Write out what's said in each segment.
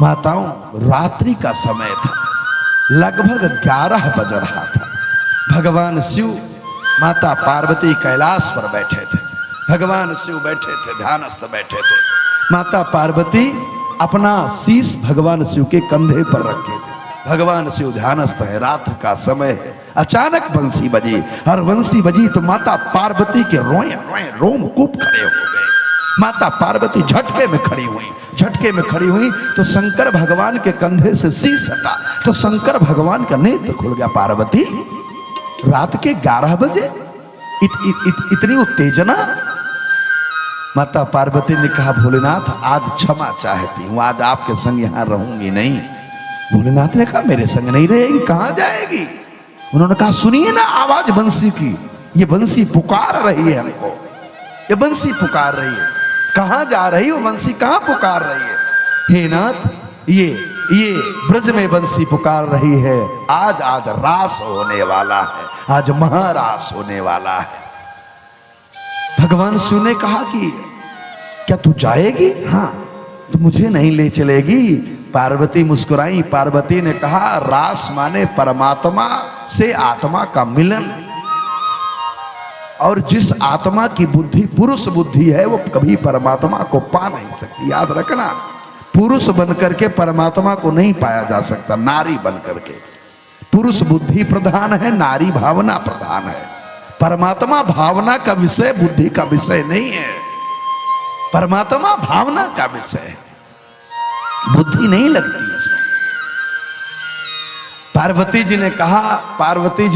माताओं, रात्रि का समय था, लगभग 11 बज रहा था। भगवान शिव माता पार्वती कैलाश पर बैठे थे। भगवान शिव बैठे थे, ध्यानस्थ बैठे थे। माता पार्वती अपना शीश भगवान शिव के कंधे पर रखे थे। भगवान शिव ध्यानस्थ है, रात्र का समय है। अचानक बंसी बजी, और बंसी बजी तो माता पार्वती के रोए रोए रोमकूप खड़े हो गए। माता पार्वती झटके में खड़ी हुई। झटके में खड़ी हुई तो शंकर भगवान के कंधे से शीश हटा, तो शंकर भगवान का नेत्र खुल गया। पार्वती, रात के 11 बजे इतनी उत्तेजना? माता पार्वती ने कहा, भोलेनाथ आज क्षमा चाहती हूं, आज आपके संग यहां रहूंगी नहीं। भोलेनाथ ने कहा, मेरे संग नहीं रहेगी, कहां जाएगी? उन्होंने कहा, सुनिए ना आवाज बंसी की, ये बंसी पुकार रही है हमको, ये बंसी पुकार रही है। कहां जा रही हो बंसी, कहां पुकार रही है? हे नाथ, ये ब्रज में बंसी पुकार रही है। आज रास होने वाला है, आज महारास होने वाला है। भगवान शिव ने कहा कि क्या तू जाएगी? हाँ। तो मुझे नहीं ले चलेगी? पार्वती मुस्कुराई। पार्वती ने कहा, रास माने परमात्मा से आत्मा का मिलन, और जिस आत्मा की बुद्धि पुरुष बुद्धि है वो कभी परमात्मा को पा नहीं सकती। याद रखना, पुरुष बनकर के परमात्मा को नहीं पाया जा सकता, नारी बनकर के। पुरुष बुद्धि प्रधान है, नारी भावना प्रधान है। परमात्मा भावना का विषय, बुद्धि का विषय नहीं है। परमात्मा भावना का विषय है, बुद्धि नहीं लगती इसमें। पार्वती जी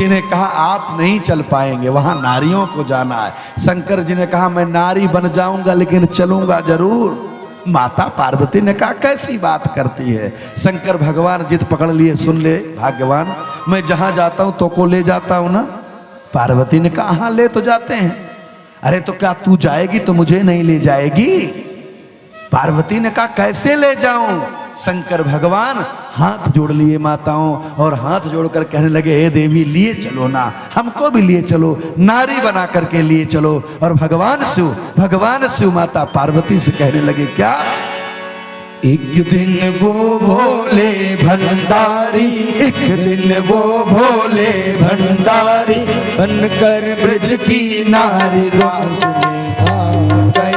ने कहा आप नहीं चल पाएंगे, वहां नारियों को जाना है। शंकर जी ने कहा, मैं नारी बन जाऊंगा लेकिन चलूंगा जरूर। माता पार्वती ने कहा, कैसी बात करती है? शंकर भगवान जिद पकड़ लिए, सुन ले भाग्यवान, मैं जहां जाता हूं तो को ले जाता हूं ना। पार्वती ने कहा, हाँ ले तो जाते हैं। अरे तो क्या तू जाएगी तो मुझे नहीं ले जाएगी? पार्वती ने कहा, कैसे ले जाऊं? शंकर भगवान हाथ जोड़ लिए माताओं, और हाथ जोड़कर कहने लगे, हे देवी लिए चलो ना, हमको भी लिए चलो, नारी बना करके लिए चलो। और भगवान शिव माता पार्वती से कहने लगे, क्या? एक दिन वो भोले भंडारी, एक दिन वो भोले भंडारी, बनकर ब्रज की नारी रास में आ गए,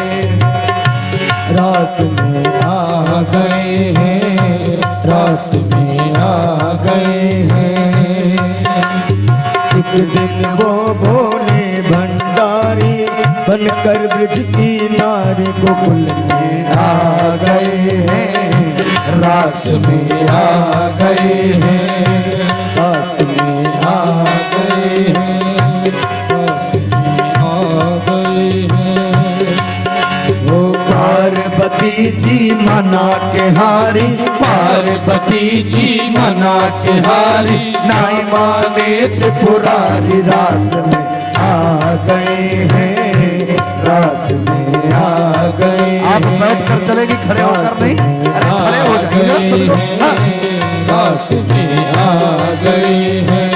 रास में आ गए हैं, रास में आ गए हैं। एक दिन वो भोले भंडारी, बनकर ब्रज की नारी गोकुल में आ गए हैं, रास में आ गए हैं, रास में आ गए हैं, रास में आ गए हैं। वो पार्वती जी मना के हारी, पार्वती जी मना के हारी, नाई माने त्रिपुरारी, रास में आ गए हैं, रास में आ गए। आप बैठ कर चलेगी, खड़े होकर नहीं? अरे खड़े हो जाइए सब लोग। रास में आ गए हैं।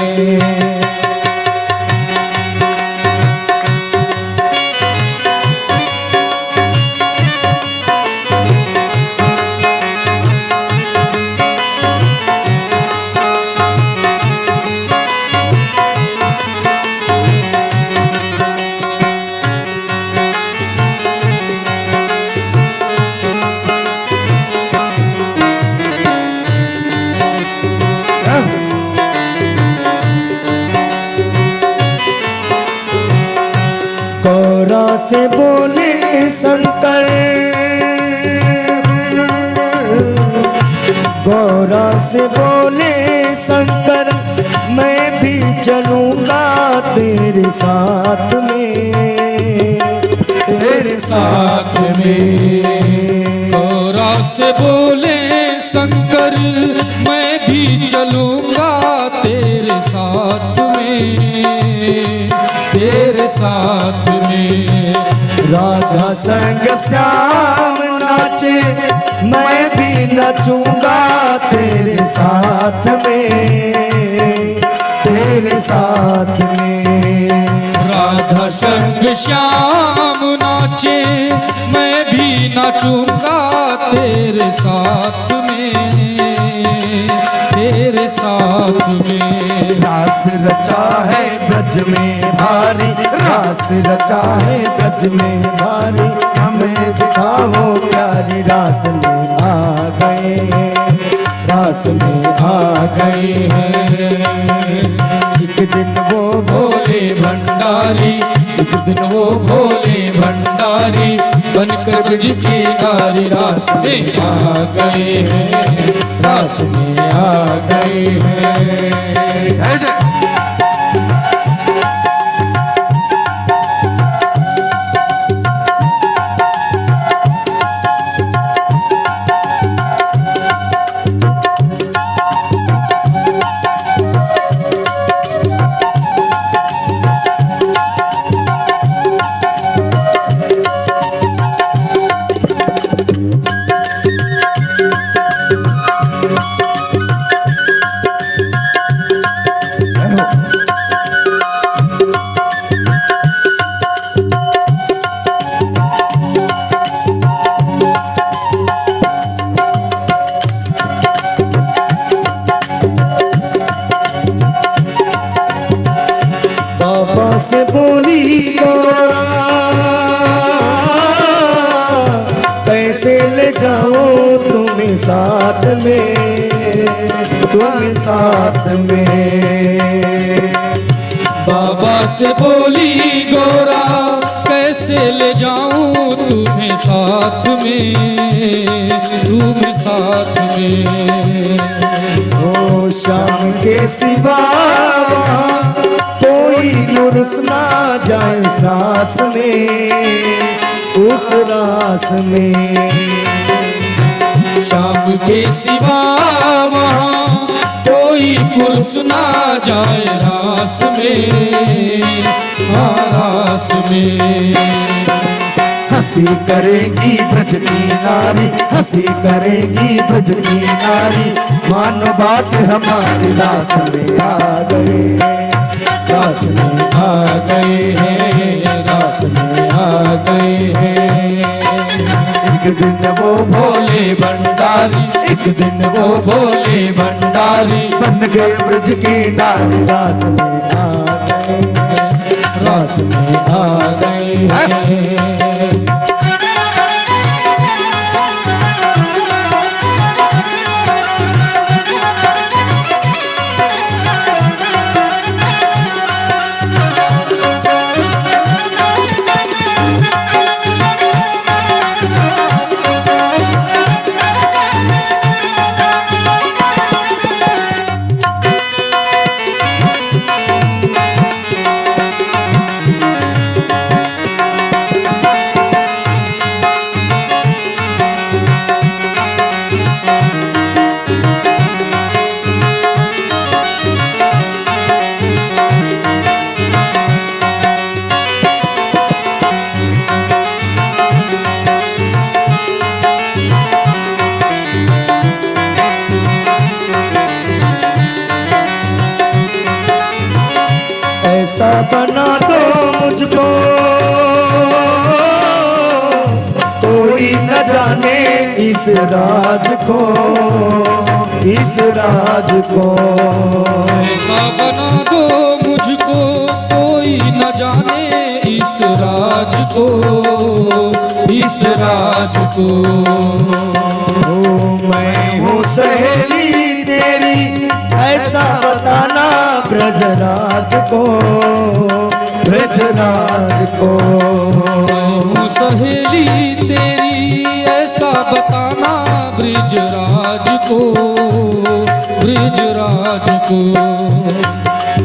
गौरा से बोले शंकर, गौरा से बोले शंकर, मैं भी चलूंगा तेरे साथ में, तेरे साथ में। गौरा से बोले शंकर, मैं भी चलूंगा तेरे साथ में, तेरे साथ में। राधा संग श्याम नाचे, मैं भी नचूंगा तेरे साथ में, तेरे साथ में। राधा संग श्याम नाचे, मैं भी नाचूंगा तेरे तेरे साथ में, तेरे साथ में। रास रचा है ब्रज में भारी, रास रचा है ब्रज में भारी, हमें दिखाओ प्यारी रास में आ गए हैं, रास में आ गए हैं। एक दिन वो भोले भंडारी, एक दिन वो भोले भंडारी, बनकर ब्रज की नारी रास में आ गए हैं, रास में आ गए हैं। जय जय। बाबा से बोली गौरा कैसे ले जाओ तुम्हें साथ में, तुम्हें साथ में। बाबा से बोली गौरा कैसे ले जाऊं तुम्हें साथ में, तुम्हें साथ में। ओ शाम के सिवा वहाँ कोई पुरुष ना जाए उस रास में, उस रास में। शाम के सिवा वहाँ कोई पुरुष ना जाए रास में, हाँ रास में। हंसी करेगी ब्रज की नारी, हंसी करेगी ब्रज की नारी, मानो बात हमारी रास में आ गए, रास में आ गए हैं, रास में आ गए हैं। एक दिन वो भोले भंडारी, एक दिन वो भोले भंडारी, बन गए ब्रज की नारी, रास में आ गए हैं, रास में आ गए हैं। ऐसा बना दो मुझको कोई न जाने इस राज को, इस राज को। ऐसा बना दो मुझको कोई न जाने इस राज को, इस राज को। ओ मैं हूँ सहेली तेरी ऐसा बताना ब्रजराज को, ब्रजराज को। हूँ सहेली तेरी ऐसा बताना ब्रिजराज को, ब्रिजराज को।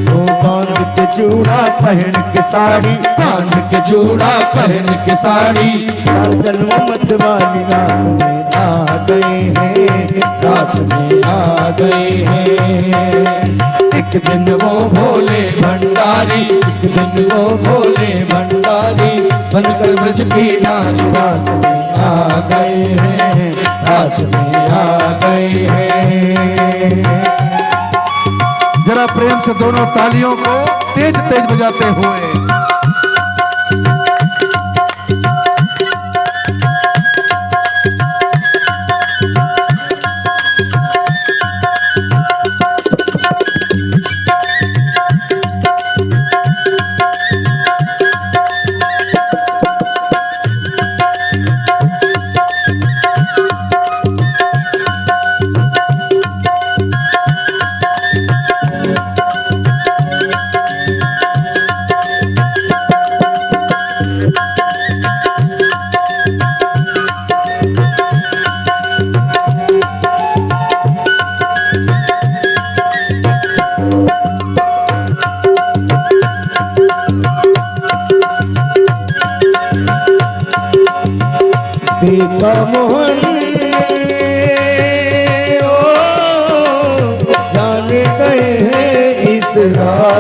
वो बांध के चूड़ा पहन के साड़ी, बांध के जोड़ा पहन के साड़ी, चल मत वाली रास में आ गए हैं, रास में आ गए हैं। एक दिन वो भोले भंडारी, एक दिन वो भोले भंडारी, बनकर ब्रज की नारी रास में आ गए हैं, रास में आ गए हैं। जरा प्रेम से दोनों तालियों को तेज तेज बजाते हुए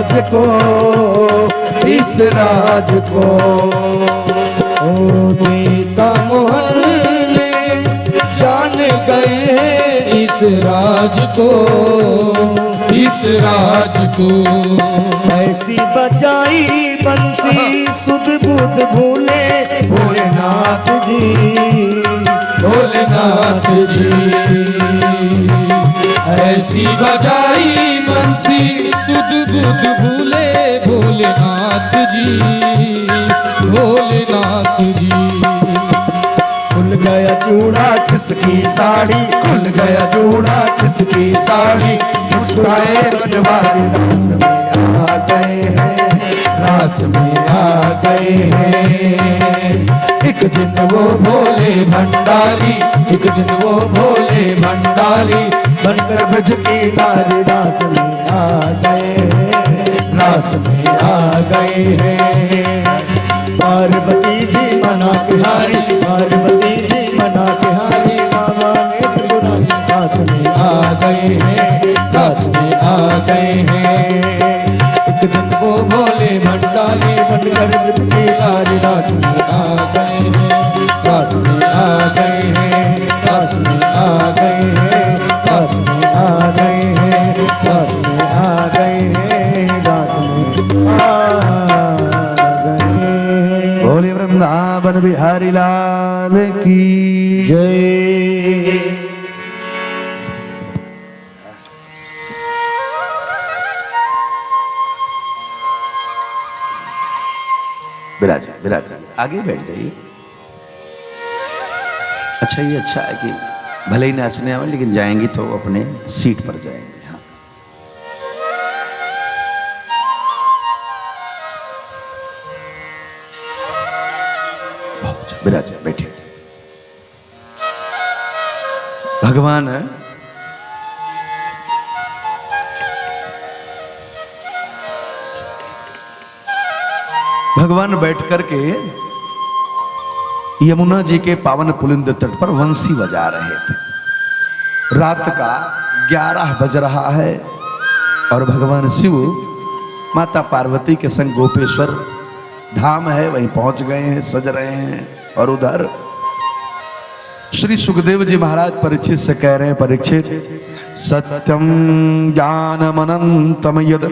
राज को, इस राज को। ओ देता मोहल्ले जान गए इस राज को, इस राज को। ऐसी बजाई बंसी सुध बुध भूले भोलेनाथ जी, भोलेनाथ जी। ऐसी बजाई बंसी सुध बुध भूले भोलेनाथ जी, भोलेनाथ जी। खुल गया चूड़ा किसकी साड़ी, खुल गया चूड़ा किसकी साड़ी, मुस्कुराए बनवारी रास में आ गए हैं, रास में आ गए हैं। एक दिन वो भोले भंडारी, एक दिन वो भोले भंडारी बनकर ब्रज की नारी रास में आ गए हैं, रास में आ गए हैं। पार्वती जी मना किनारी, पार्वती जी मना किनारी, मामा ने त्रिपुरारी रास में आ गए हैं, रास में आ गए हैं। एक दिन वो भोले भंडारी बनकर ब्रज की नारी रास में आ गए हैं, रास में आ गए हैं, रास में आ गए हैं, रास में आ गए हैं, रास में आ गए हैं, रास में आ गए हैं। बोले वृंदावन बिहारी लाल की जय। विराज विराज आगे बैठ जाइए। अच्छा ये अच्छा है कि भले ही नाचने आवे लेकिन जाएंगी तो अपने सीट पर जाएंगे। हाँ बहुत अच्छा, विराज बैठे। भगवान भगवान बैठ करके यमुना जी के पावन पुलिंद तट पर वंशी बजा रहे थे। रात का 11 बज रहा है और भगवान शिव माता पार्वती के संग गोपेश्वर धाम है वहीं पहुंच गए हैं, सज रहे हैं। और उधर श्री सुखदेव जी महाराज परीक्षित से कह रहे हैं, परीक्षित सत्यम ज्ञानमनंतम यद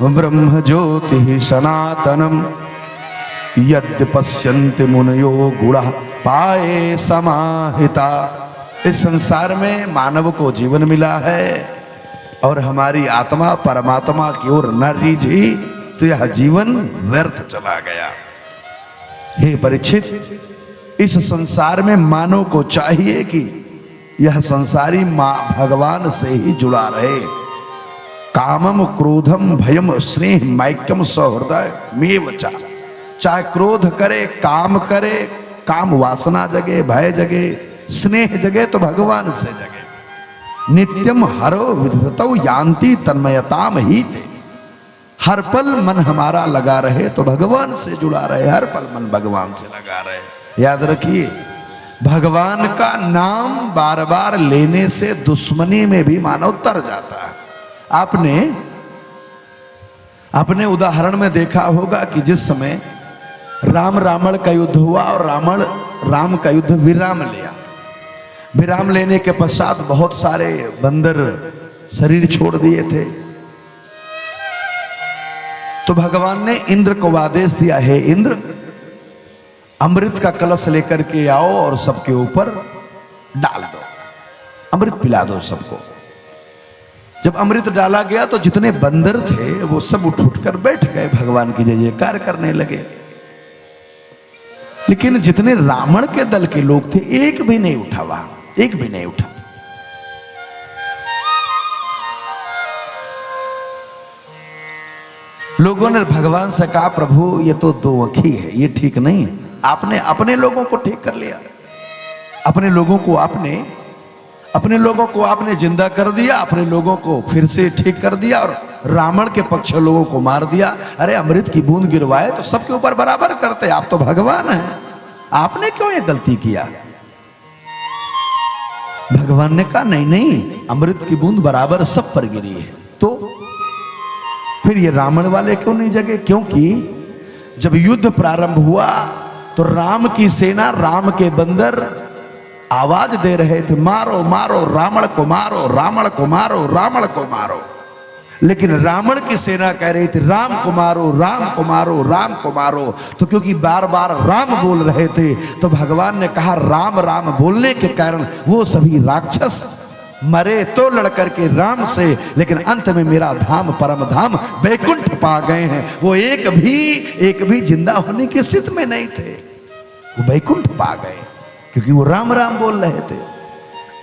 ब्रह्म ज्योति सनातनम यद्य पश्यन्ति मुनयो गुणा पाए समाहिता। इस संसार में मानव को जीवन मिला है और हमारी आत्मा परमात्मा की ओर न रीझी तो यह जीवन व्यर्थ चला गया। हे परीक्षित, इस संसार में मानव को चाहिए कि यह संसारी भगवान से ही जुड़ा रहे। कामम क्रोधम भयम स्नेह मैक्यम सहृदय मेवचा। चाहे क्रोध करे, काम करे, काम वासना जगे, भय जगे, स्नेह जगे तो भगवान से जगे। नित्यम हरो विधतौ यान्ति तन्मयताम ही थे। हर पल मन हमारा लगा रहे तो भगवान से जुड़ा रहे, हर पल मन भगवान से लगा रहे। याद रखिए, भगवान का नाम बार बार लेने से दुश्मनी में भी मानव तर जाता है। आपने अपने उदाहरण में देखा होगा कि जिस समय राम रावण का युद्ध हुआ और राम का युद्ध विराम लिया। विराम लेने के पश्चात बहुत सारे बंदर शरीर छोड़ दिए थे। तो भगवान ने इंद्र को आदेश दिया, हे इंद्र, अमृत का कलश लेकर के आओ और सबके ऊपर डाल दो, अमृत पिला दो सबको। जब अमृत डाला गया तो जितने बंदर थे वो सब उठ कर बैठ गए, भगवान की जय जयकार करने लगे। लेकिन जितने रावण के दल के लोग थे एक भी नहीं उठा, वहां एक भी नहीं उठा। लोगों ने भगवान से कहा, प्रभु ये तो दो आंखी है, ये ठीक नहीं है। आपने अपने लोगों को ठीक कर लिया, अपने लोगों को आपने जिंदा कर दिया, अपने लोगों को फिर से ठीक कर दिया और रावण के पक्ष लोगों को मार दिया। अरे अमृत की बूंद गिरवाए तो सबके ऊपर बराबर करते, आप तो भगवान हैं, आपने क्यों ये गलती किया? भगवान ने कहा नहीं नहीं, अमृत की बूंद बराबर सब पर गिरी है। तो फिर ये रावण वाले क्यों नहीं जगे? क्योंकि जब युद्ध प्रारंभ हुआ तो राम की सेना, राम के बंदर आवाज दे रहे थे, मारो मारो रावण को, मारो रावण को, मारो रावण को मारो। लेकिन रावण की सेना कह रही थी राम को मारो, राम को मारो, राम को मारो। तो क्योंकि बार बार राम बोल रहे थे तो भगवान ने कहा राम राम बोलने के कारण वो सभी राक्षस मरे तो लड़कर के राम से, लेकिन अंत में मेरा धाम परम धाम बैकुंठ पा गए हैं। वो एक भी जिंदा होने की स्थिति में नहीं थे, वो बैकुंठ पा गए क्योंकि वो राम राम बोल रहे थे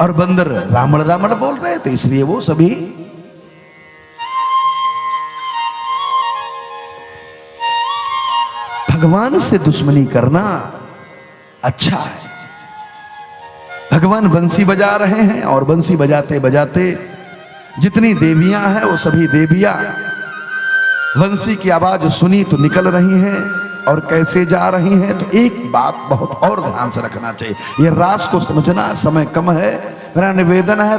और बंदर रावण रावण बोल रहे थे, इसलिए वो सभी भगवान से दुश्मनी करना अच्छा है। भगवान बंसी बजा रहे हैं और बंसी बजाते बजाते जितनी देवियां हैं वो सभी देवियां बंसी की आवाज सुनी तो निकल रही हैं। और कैसे जा रही हैं? तो एक बात बहुत और ध्यान से रखना चाहिए, ये रास को समझना, समय कम है, मेरा निवेदन है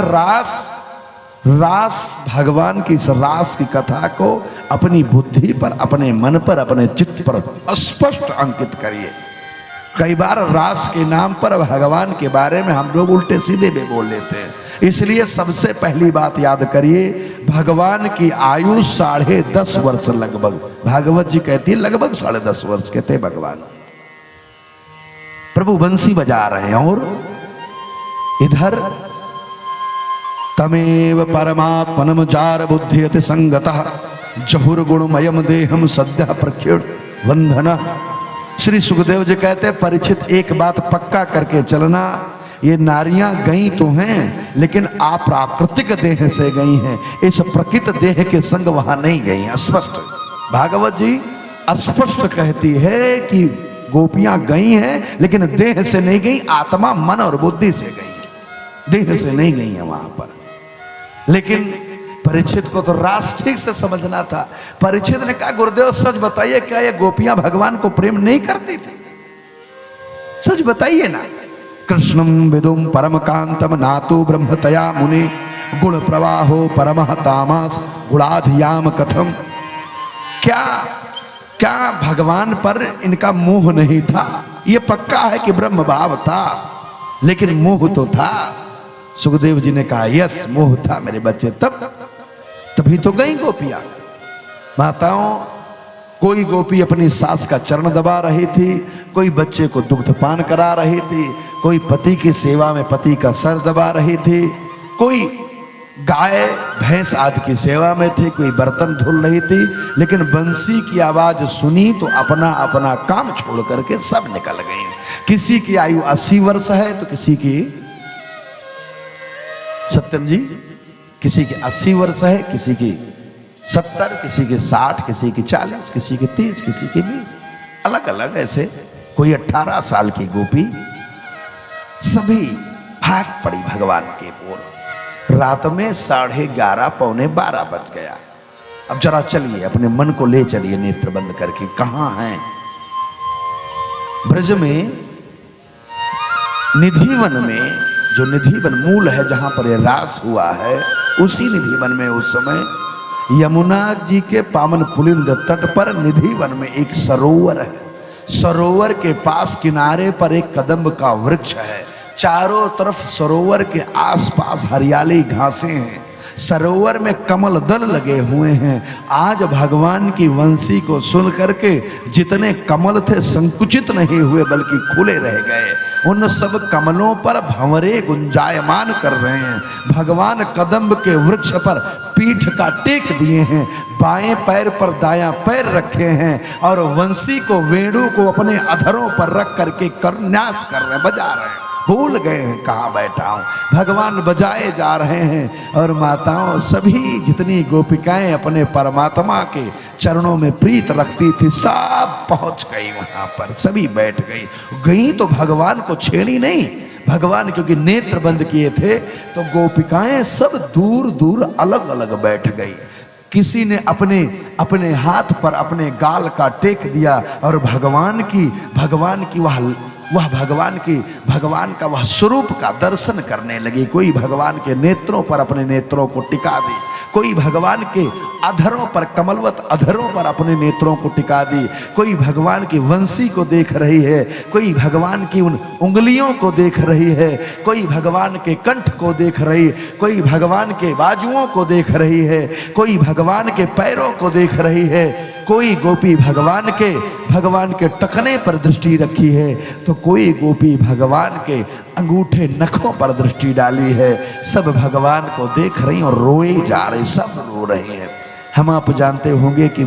रास भगवान की इस रास की कथा को अपनी बुद्धि पर, अपने मन पर, अपने चित्त पर स्पष्ट अंकित करिए। कई बार रास के नाम पर भगवान के बारे में हम लोग उल्टे सीधे भी बोल लेते हैं, इसलिए सबसे पहली बात याद करिए, भगवान की आयु 10.5 वर्ष लगभग, भागवत जी कहती है लगभग 10.5 वर्ष के थे भगवान। प्रभु बंसी बजा रहे हैं और इधर तमेव परमात्मनम जार बुद्धि अति संगतः जहुर्गुणमयम देहम सद्य प्रख्युत वंदना। श्री सुखदेव जी कहते हैं परीक्षित एक बात पक्का करके चलना, ये नारियां गई तो हैं लेकिन अप्राकृतिक देह से गई हैं, इस प्रकृत देह के संग वहां नहीं गई। स्पष्ट भागवत जी स्पष्ट कहती है कि गोपियां गई हैं लेकिन देह से नहीं गई, आत्मा मन और बुद्धि से गई, देह से नहीं गई है वहां पर। लेकिन परीक्षित को तो रास ठीक से समझना था। परीक्षित ने कहा गुरुदेव सच बताइए, क्या ये गोपियां भगवान को प्रेम नहीं करती थी? सच बताइए ना। कृष्णम विदुम परम कांतम नातु ब्रह्मतया मुनि गुण प्रवाहो परमः तामस गुणाधियाम कथम। क्या भगवान पर इनका मोह नहीं था? ये पक्का है कि ब्रह्म भाव था, लेकिन मोह तो था। सुखदेव जी ने कहा यस मोह था मेरे बच्चे, तभी तो गई गोपियां। माताओं, कोई गोपी अपनी सास का चरण दबा रही थी, कोई बच्चे को दुग्धपान करा रही थी, कोई पति की सेवा में पति का सर दबा रही थी, कोई गाय भैंस आदि की सेवा में थी, कोई बर्तन धुल रही थी। लेकिन बंसी की आवाज सुनी तो अपना अपना काम छोड़ करके सब निकल गई। किसी की आयु 80 वर्ष है तो किसी की, सत्यम जी, किसी की 80 वर्ष है, किसी की 70, किसी की 60, किसी की 40, किसी की 30, किसी की 20, अलग अलग ऐसे। कोई 18 साल की गोपी, सभी भाग पड़ी भगवान के ओर। रात में 11:30 पौने 12 बज गया। अब जरा चलिए अपने मन को ले चलिए नेत्र बंद करके, कहां हैं? ब्रज में निधिवन में, जो निधिवन मूल है जहां पर यह रास हुआ है, उसी निधिवन में उस समय यमुना जी के पावन पुलिंद तट पर निधिवन में एक सरोवर है। सरोवर के पास किनारे पर एक कदम्ब का वृक्ष है, चारों तरफ सरोवर के आसपास हरियाली घासें हैं, सरोवर में कमल दल लगे हुए हैं। आज भगवान की वंशी को सुन करके जितने कमल थे संकुचित नहीं हुए बल्कि खुले रह गए। उन सब कमलों पर भंवरे गुंजायमान कर रहे हैं। भगवान कदम्ब के वृक्ष पर पीठ का टेक दिए हैं, बाएं पैर पर दायां पैर रखे हैं और वंशी को, वेणु को अपने अधरों पर रख करके करन्यास कर रहे हैं, बजा रहे हैं। भूल गए हैं कहाँ बैठा हूँ, भगवान बजाए जा रहे हैं। और माताओं, सभी जितनी गोपिकाएं अपने परमात्मा के चरणों में प्रीत रखती थी सब पहुंच गई वहां पर, सभी बैठ गई तो भगवान को छेड़ी नहीं। भगवान क्योंकि नेत्र बंद किए थे तो गोपिकाएं सब दूर दूर अलग अलग बैठ गई। किसी ने अपने अपने हाथ पर अपने गाल का टेक दिया और भगवान की वह भगवान का वह स्वरूप का दर्शन करने लगी। कोई भगवान के नेत्रों पर अपने नेत्रों को टिका दी, कोई भगवान के अधरों पर, कमलवत अधरों पर अपने नेत्रों को टिका दी, कोई भगवान की वंशी को देख रही है, कोई भगवान की उन उंगलियों को देख रही है, कोई भगवान के कंठ को देख रही, कोई भगवान के बाजुओं को देख रही है, कोई भगवान के पैरों को देख रही है, कोई गोपी भगवान के टखने पर दृष्टि रखी है, तो कोई गोपी भगवान के अंगूठे नखों पर दृष्टि डाली है। सब भगवान को देख रही और रोए जा रही, सब रो रही हैं। हम आप जानते होंगे कि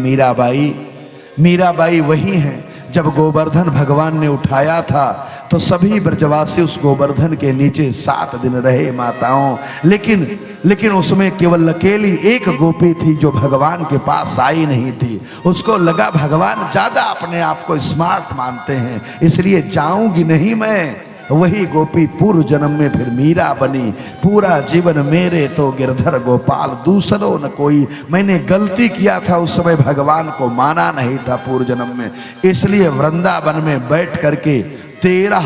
मीराबाई वही हैं जब गोवर्धन भगवान ने उठाया था तो सभी ब्रजवासी उस गोवर्धन के नीचे 7 दिन रहे माताओं, लेकिन उसमें केवल अकेली एक गोपी थी जो भगवान के पास आई नहीं थी। उसको लगा भगवान ज्यादा अपने आप को स्मार्ट मानते हैं, इसलिए जाऊंगी नहीं मैं। वही गोपी पूर्व जन्म में फिर मीरा बनी। पूरा जीवन मेरे तो गिरधर गोपाल, दूसरों न कोई। मैंने गलती किया था, उस समय भगवान को माना नहीं था पूर्व जन्म में, इसलिए वृंदावन में बैठ करके 13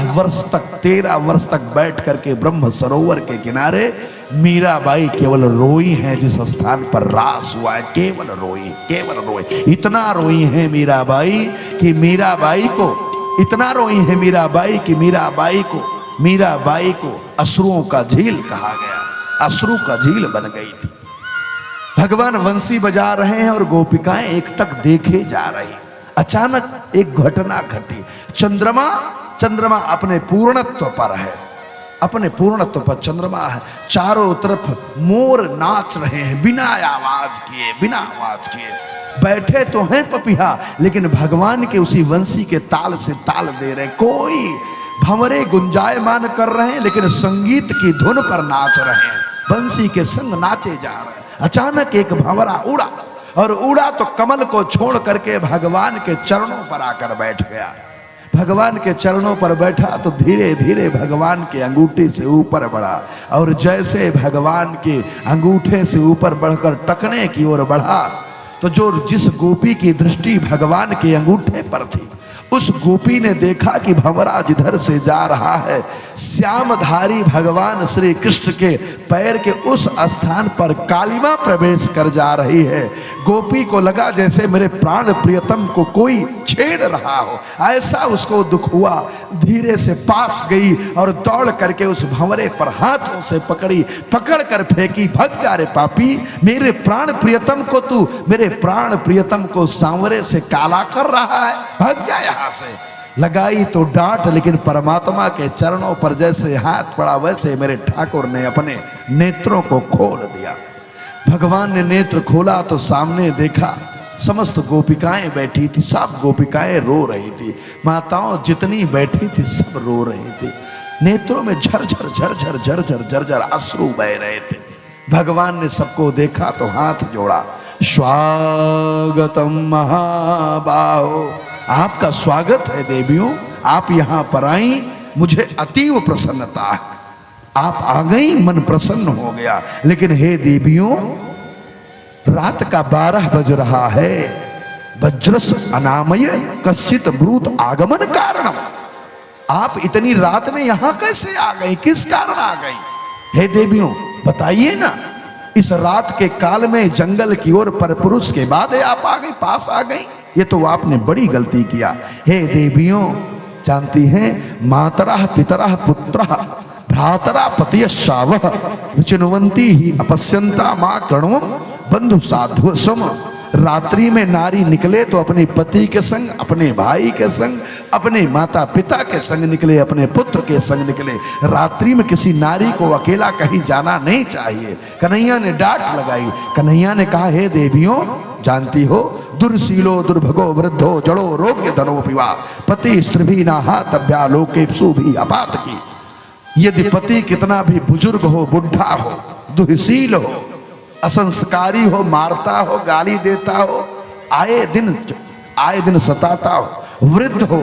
वर्ष तक बैठ करके ब्रह्म सरोवर के किनारे मीराबाई केवल रोई हैं। जिस स्थान पर रास हुआ है केवल रोई। इतना रोई है मीराबाई कि मीराबाई को अश्रुओं का झील कहा गया, अश्रु का झील बन गई थी। भगवान वंशी बजा रहे हैं और गोपिकाएं एकटक देखे जा रही। अचानक एक घटना घटी। चंद्रमा अपने पूर्णत्व पर है, अपने पूर्णत्व पर चंद्रमा है। चारों तरफ मोर नाच रहे हैं बिना आवाज किए। बैठे तो हैं पपिहा, लेकिन भगवान के उसी वंशी के ताल से ताल दे रहे। कोई भंवरे गुंजायमान कर रहे हैं, लेकिन संगीत की धुन पर नाच रहे हैं, वंशी के संग नाचे जा रहे हैं। अचानक एक भंवरा उड़ा तो कमल को छोड़ करके भगवान के चरणों पर आकर बैठ गया। भगवान के चरणों पर बैठा तो धीरे धीरे भगवान के अंगूठे से ऊपर बढ़ा, और जैसे भगवान के अंगूठे से ऊपर बढ़कर टखने की ओर बढ़ा तो जिस गोपी की दृष्टि भगवान के अंगूठे पर थी, उस गोपी ने देखा कि भंवरा जिधर से जा रहा है श्यामधारी भगवान श्री कृष्ण के पैर के उस स्थान पर कालिमा प्रवेश कर जा रही है। गोपी को लगा जैसे मेरे प्राण प्रियतम को कोई छेड़ रहा हो, ऐसा उसको दुख हुआ। धीरे से पास गई और दौड़ करके उस भंवरे पर हाथों से पकड़ कर फेंकी। भग जा रे पापी, मेरे प्राण प्रियतम को तू मेरे प्राण प्रियतम को सांवरे से काला कर रहा है, भग जा यहां से। लगाई तो डांट, लेकिन परमात्मा के चरणों पर जैसे हाथ पड़ा वैसे मेरे ठाकुर ने अपने नेत्रों को खोल दिया। भगवान ने नेत्र खोला तो सामने देखा समस्त गोपिकाएं बैठी थी, सब गोपिकाएं रो रही थी। माताओं जितनी बैठी थी सब रो रही थी। नेत्रों में झरझर अश्रु बह रहे थे। भगवान ने सबको देखा तो हाथ जोड़ा, स्वागतम महाबाहो, आपका स्वागत है देवियों, आप यहां पर आई, मुझे अतीव प्रसन्नता है। आप आ गई, मन प्रसन्न हो गया। लेकिन हे देवियों, रात का 12 बज रहा है, वज्रस अनामय कश्चित ब्रूत आगमन कारणम। आप इतनी रात में यहां कैसे आ गई, किस कारण आ गई? हे देवियों बताइए ना। इस रात के काल में जंगल की ओर परपुरुष के बाद आप आ गई, पास आ गई, ये तो आपने बड़ी गलती किया। हे देवियों, जानती हैं मातरा पितरा पुत्र भ्रातरा पतिय शावः विचिन्वन्ति ही अपश्यंता मां कर्णवम बंधु साधु सम। रात्रि में नारी निकले तो अपने पति के संग, अपने भाई के संग, अपने माता पिता के संग निकले, अपने पुत्र के संग निकले। रात्रि में किसी नारी को अकेला कहीं जाना नहीं चाहिए। कन्हैया ने डांट लगाई। कन्हैया ने कहा, हे देवियों, जानती हो दुर्शीलो दुर्भगो वृद्धो जड़ो रोग्य धनो पिवा पति स्त्री नाहा तभ्या लोकेप्सु भी अपात की। यदि पति कितना भी बुजुर्ग हो, बुढ़ा हो, दुःशील हो, असंस्कारी हो, मारता हो, गाली देता हो, आए दिन सताता हो, वृद्ध हो,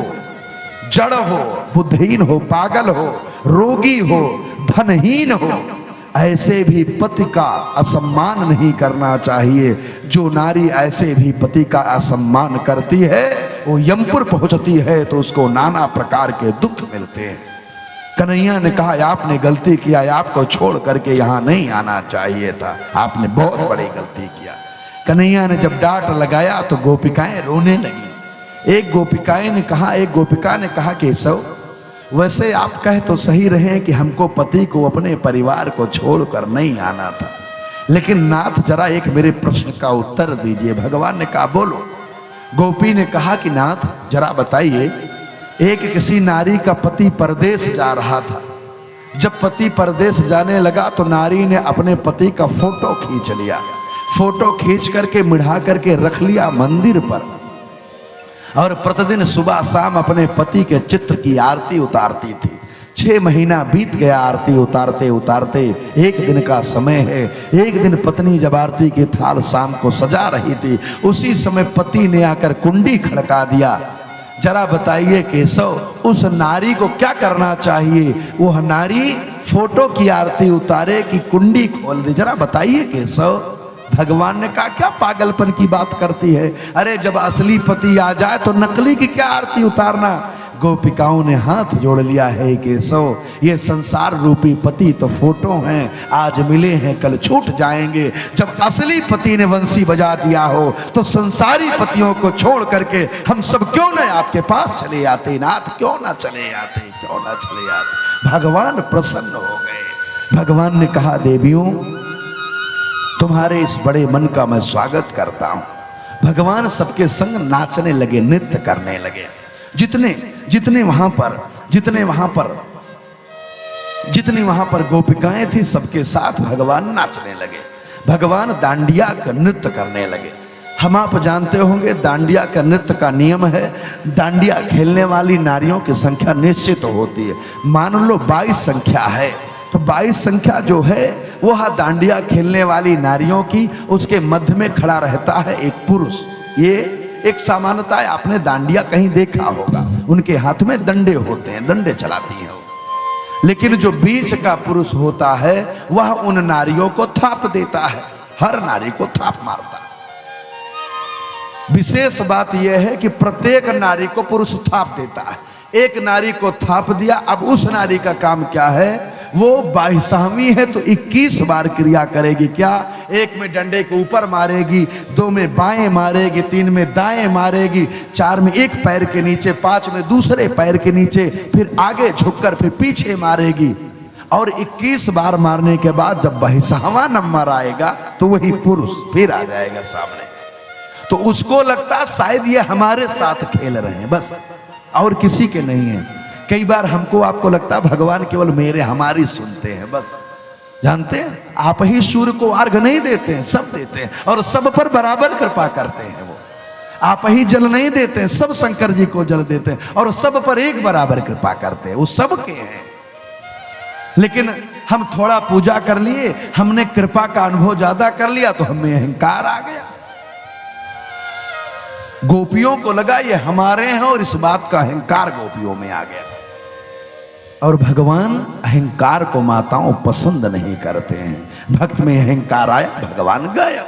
जड़ हो, बुद्धिहीन हो, पागल हो, रोगी हो, धनहीन हो, ऐसे भी पति का असम्मान नहीं करना चाहिए। जो नारी ऐसे भी पति का असम्मान करती है वो यमपुर पहुंचती है तो उसको नाना प्रकार के दुख मिलते हैं। कन्हैया ने कहा आपने गलती किया, आपको छोड़ करके यहाँ नहीं आना चाहिए था, आपने बहुत बड़ी गलती किया। कन्हैया ने जब डांट लगाया तो गोपिकाएं रोने लगी। एक गोपिका ने कहा केशव, वैसे आप कह तो सही रहे कि हमको पति को अपने परिवार को छोड़कर नहीं आना था, लेकिन नाथ जरा एक मेरे प्रश्न का उत्तर दीजिए। भगवान ने कहा बोलो। गोपी ने कहा कि नाथ जरा बताइए, एक किसी नारी का पति परदेश जा रहा था। जब पति परदेश जाने लगा तो नारी ने अपने पति का फोटो खींच लिया। फोटो खींच करके मिढ़ा करके रख लिया मंदिर पर, और प्रतिदिन सुबह शाम अपने पति के चित्र की आरती उतारती थी। 6 महीना बीत गया आरती उतारते उतारते। एक दिन का समय है। एक दिन पत्नी जब आरती की थाल शाम को सजा रही थी, उसी समय पति ने आकर कुंडी खड़का दिया। जरा बताइए केशव, उस नारी को क्या करना चाहिए? वह नारी फोटो की आरती उतारे कि कुंडी खोल दे? जरा बताइए केशव। भगवान ने कहा क्या पागलपन की बात करती है? अरे जब असली पति आ जाए तो नकली की क्या आरती उतारना? गोपिकाओं ने हाथ जोड़ लिया है केशव, ये संसार रूपी पति तो फोटो हैं, आज मिले हैं कल छूट जाएंगे। जब असली पति ने वंशी बजा दिया हो तो संसारी पतियों को छोड़ करके हम सब क्यों न आपके पास चले आते? नाथ क्यों ना चले आते, क्यों ना चले आते? भगवान प्रसन्न हो गए। भगवान ने कहा देवियों, तुम्हारे इस बड़े मन का मैं स्वागत करता हूं। भगवान सबके संग नाचने लगे, नृत्य करने लगे। जितने वहां पर गोपिकाएं थी, सबके साथ भगवान नाचने लगे। भगवान दांडिया का नृत्य करने लगे। हम आप जानते होंगे दांडिया का नृत्य का नियम है, दांडिया खेलने वाली नारियों की संख्या निश्चित होती है। मान लो 22 संख्या है, तो 22 संख्या जो है वह दांडिया खेलने वाली नारियों की, उसके मध्य में खड़ा रहता है एक पुरुष। ये एक सामान्यता है, आपने दांडिया कहीं देखा होगा, उनके हाथ में डंडे होते हैं, डंडे चलाती हैं वो। लेकिन जो बीच का पुरुष होता है वह उन नारियों को थाप देता है, हर नारी को थाप मारता है। विशेष बात यह है कि प्रत्येक नारी को पुरुष थाप देता है। एक नारी को थाप दिया, अब उस नारी का काम क्या है? वो 22वीं है तो 21 बार क्रिया करेगी। क्या? 1 में डंडे को ऊपर मारेगी, 2 में बाएं मारेगी, 3 में दाएं मारेगी, 4 में एक पैर के नीचे, 5 में दूसरे पैर के नीचे, फिर आगे झुककर फिर पीछे मारेगी। और 21 बार मारने के बाद जब 22वां नंबर आएगा तो वही पुरुष फिर आ जाएगा सामने। तो उसको लगता शायद ये हमारे साथ खेल रहे हैं, बस और किसी के नहीं है। कई बार हमको आपको लगता है भगवान केवल मेरे हमारी सुनते हैं, बस। जानते हैं आप ही सूर्य को अर्घ नहीं देते हैं, सब देते हैं, और सब पर बराबर कृपा करते हैं। वो आप ही जल नहीं देते हैं, सब शंकर जी को जल देते हैं, और सब पर एक बराबर कृपा करते हैं। वो सबके हैं। लेकिन हम थोड़ा पूजा कर लिए, हमने कृपा का अनुभव ज्यादा कर लिया तो हमें अहंकार आ गया। गोपियों को लगा ये हमारे हैं, और इस बात का अहंकार गोपियों में आ गया। और भगवान अहंकार को माताओं पसंद नहीं करते हैं। भक्त में अहंकार आया, भगवान गया।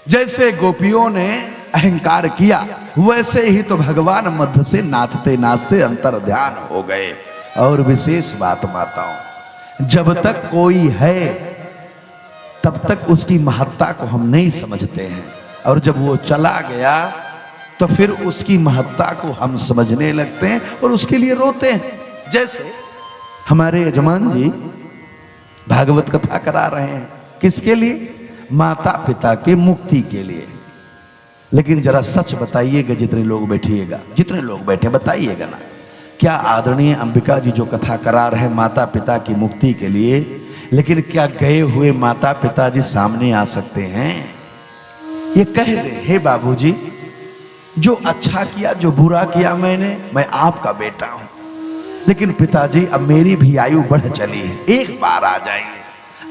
जैसे गोपियों ने अहंकार किया, वैसे ही तो भगवान मध्य से नाचते नाचते अंतर ध्यान हो गए। और विशेष बात माताओं, जब तक कोई है तब तक उसकी महत्ता को हम नहीं समझते हैं, और जब वो चला गया तो फिर उसकी महत्ता को हम समझने लगते हैं और उसके लिए रोते हैं। जैसे हमारे यजमान जी भागवत कथा करा रहे हैं, किसके लिए? माता पिता के मुक्ति के लिए। लेकिन जरा सच बताइएगा, जितने लोग बैठे बताइएगा ना, क्या आदरणीय अंबिका जी जो कथा करा रहे हैं माता पिता की मुक्ति के लिए, लेकिन क्या गए हुए माता पिता जी सामने आ सकते हैं? ये कह दे, हे बाबूजी, जो अच्छा किया जो बुरा किया मैं आपका बेटा हूं, लेकिन पिताजी अब मेरी भी आयु बढ़ चली है, एक बार आ जाइए,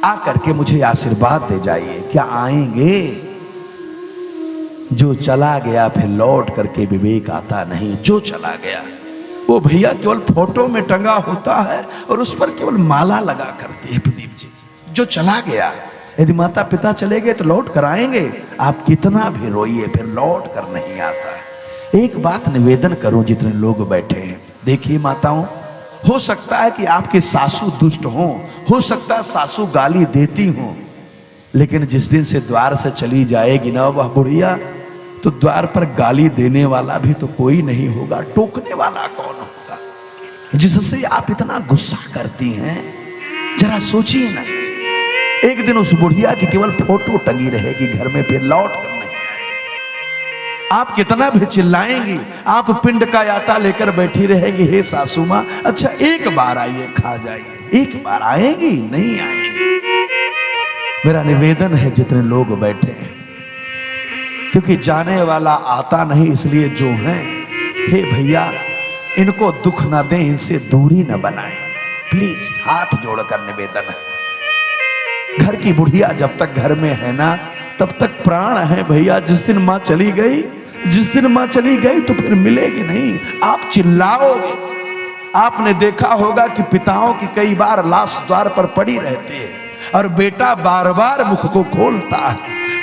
आकर के मुझे आशीर्वाद दे जाइए। क्या आएंगे? जो चला गया फिर लौट करके विवेक आता नहीं। जो चला गया वो भैया केवल फोटो में टंगा होता है और उस पर केवल माला लगा करती है प्रदीप जी। जो चला गया, यदि माता पिता चले गए तो लौट कर आएंगे। आप कितना भी रोइए फिर लौट कर नहीं आता है। एक बात निवेदन करूं, जितने लोग बैठे हैं, देखिए माताओं, हो सकता है कि आपके सासू दुष्ट हो सकता है सासू गाली देती हो, लेकिन जिस दिन से द्वार से चली जाएगी ना वह बुढ़िया, तो द्वार पर गाली देने वाला भी तो कोई नहीं होगा, टोकने वाला कौन होगा? जिससे आप इतना गुस्सा करती हैं, जरा सोचिए ना। एक दिन उस बुढ़िया की केवल फोटो टंगी रहेगी घर में, फिर लौट कर नहीं आएगी। आप कितना भी चिल्लाएंगी, आप पिंड का आटा लेकर बैठी रहेगी, हे सासू माँ अच्छा एक बार आइए खा जाइए, एक बार आएंगी नहीं आएंगी। मेरा निवेदन है जितने लोग बैठे हैं, क्योंकि जाने वाला आता नहीं, इसलिए जो हैं, हे भैया इनको दुख ना दें, इनसे दूरी ना बनाएं, प्लीज हाथ जोड़कर निवेदन है। घर की बुढ़िया जब तक घर में है ना तब तक प्राण है भैया। जिस दिन माँ चली गई, जिस दिन माँ चली गई तो फिर मिलेगी नहीं। आप चिल्लाओगे। आपने देखा होगा कि पिताओं की कई बार लाश द्वार पर पड़ी रहती है और बेटा बार बार मुख को खोलता है,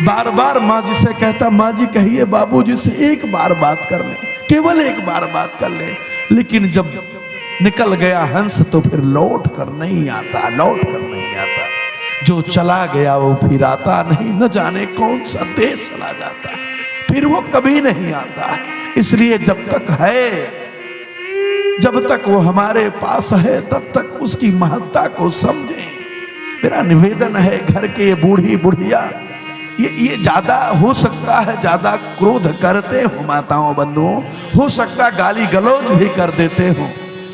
बार बार माँ जी से कहता, माँ जी कहिए बाबूजी से एक बार बात कर लें, केवल एक बार बात कर लें। लेकिन जब निकल गया हंस तो फिर लौट कर नहीं आता, लौट कर नहीं आता। जो चला गया वो फिर आता नहीं, न जाने कौन सा देश चला जाता है, फिर वो कभी नहीं आता। इसलिए जब तक है, जब तक वो हमारे पास है तब तक उसकी महत्ता को समझें। मेरा निवेदन है घर के ये बूढ़ी बुढ़िया, ये ज्यादा हो सकता है, ज्यादा क्रोध करते हो माताओं बंधुओं, हो सकता है गाली गलौज भी कर देते हो,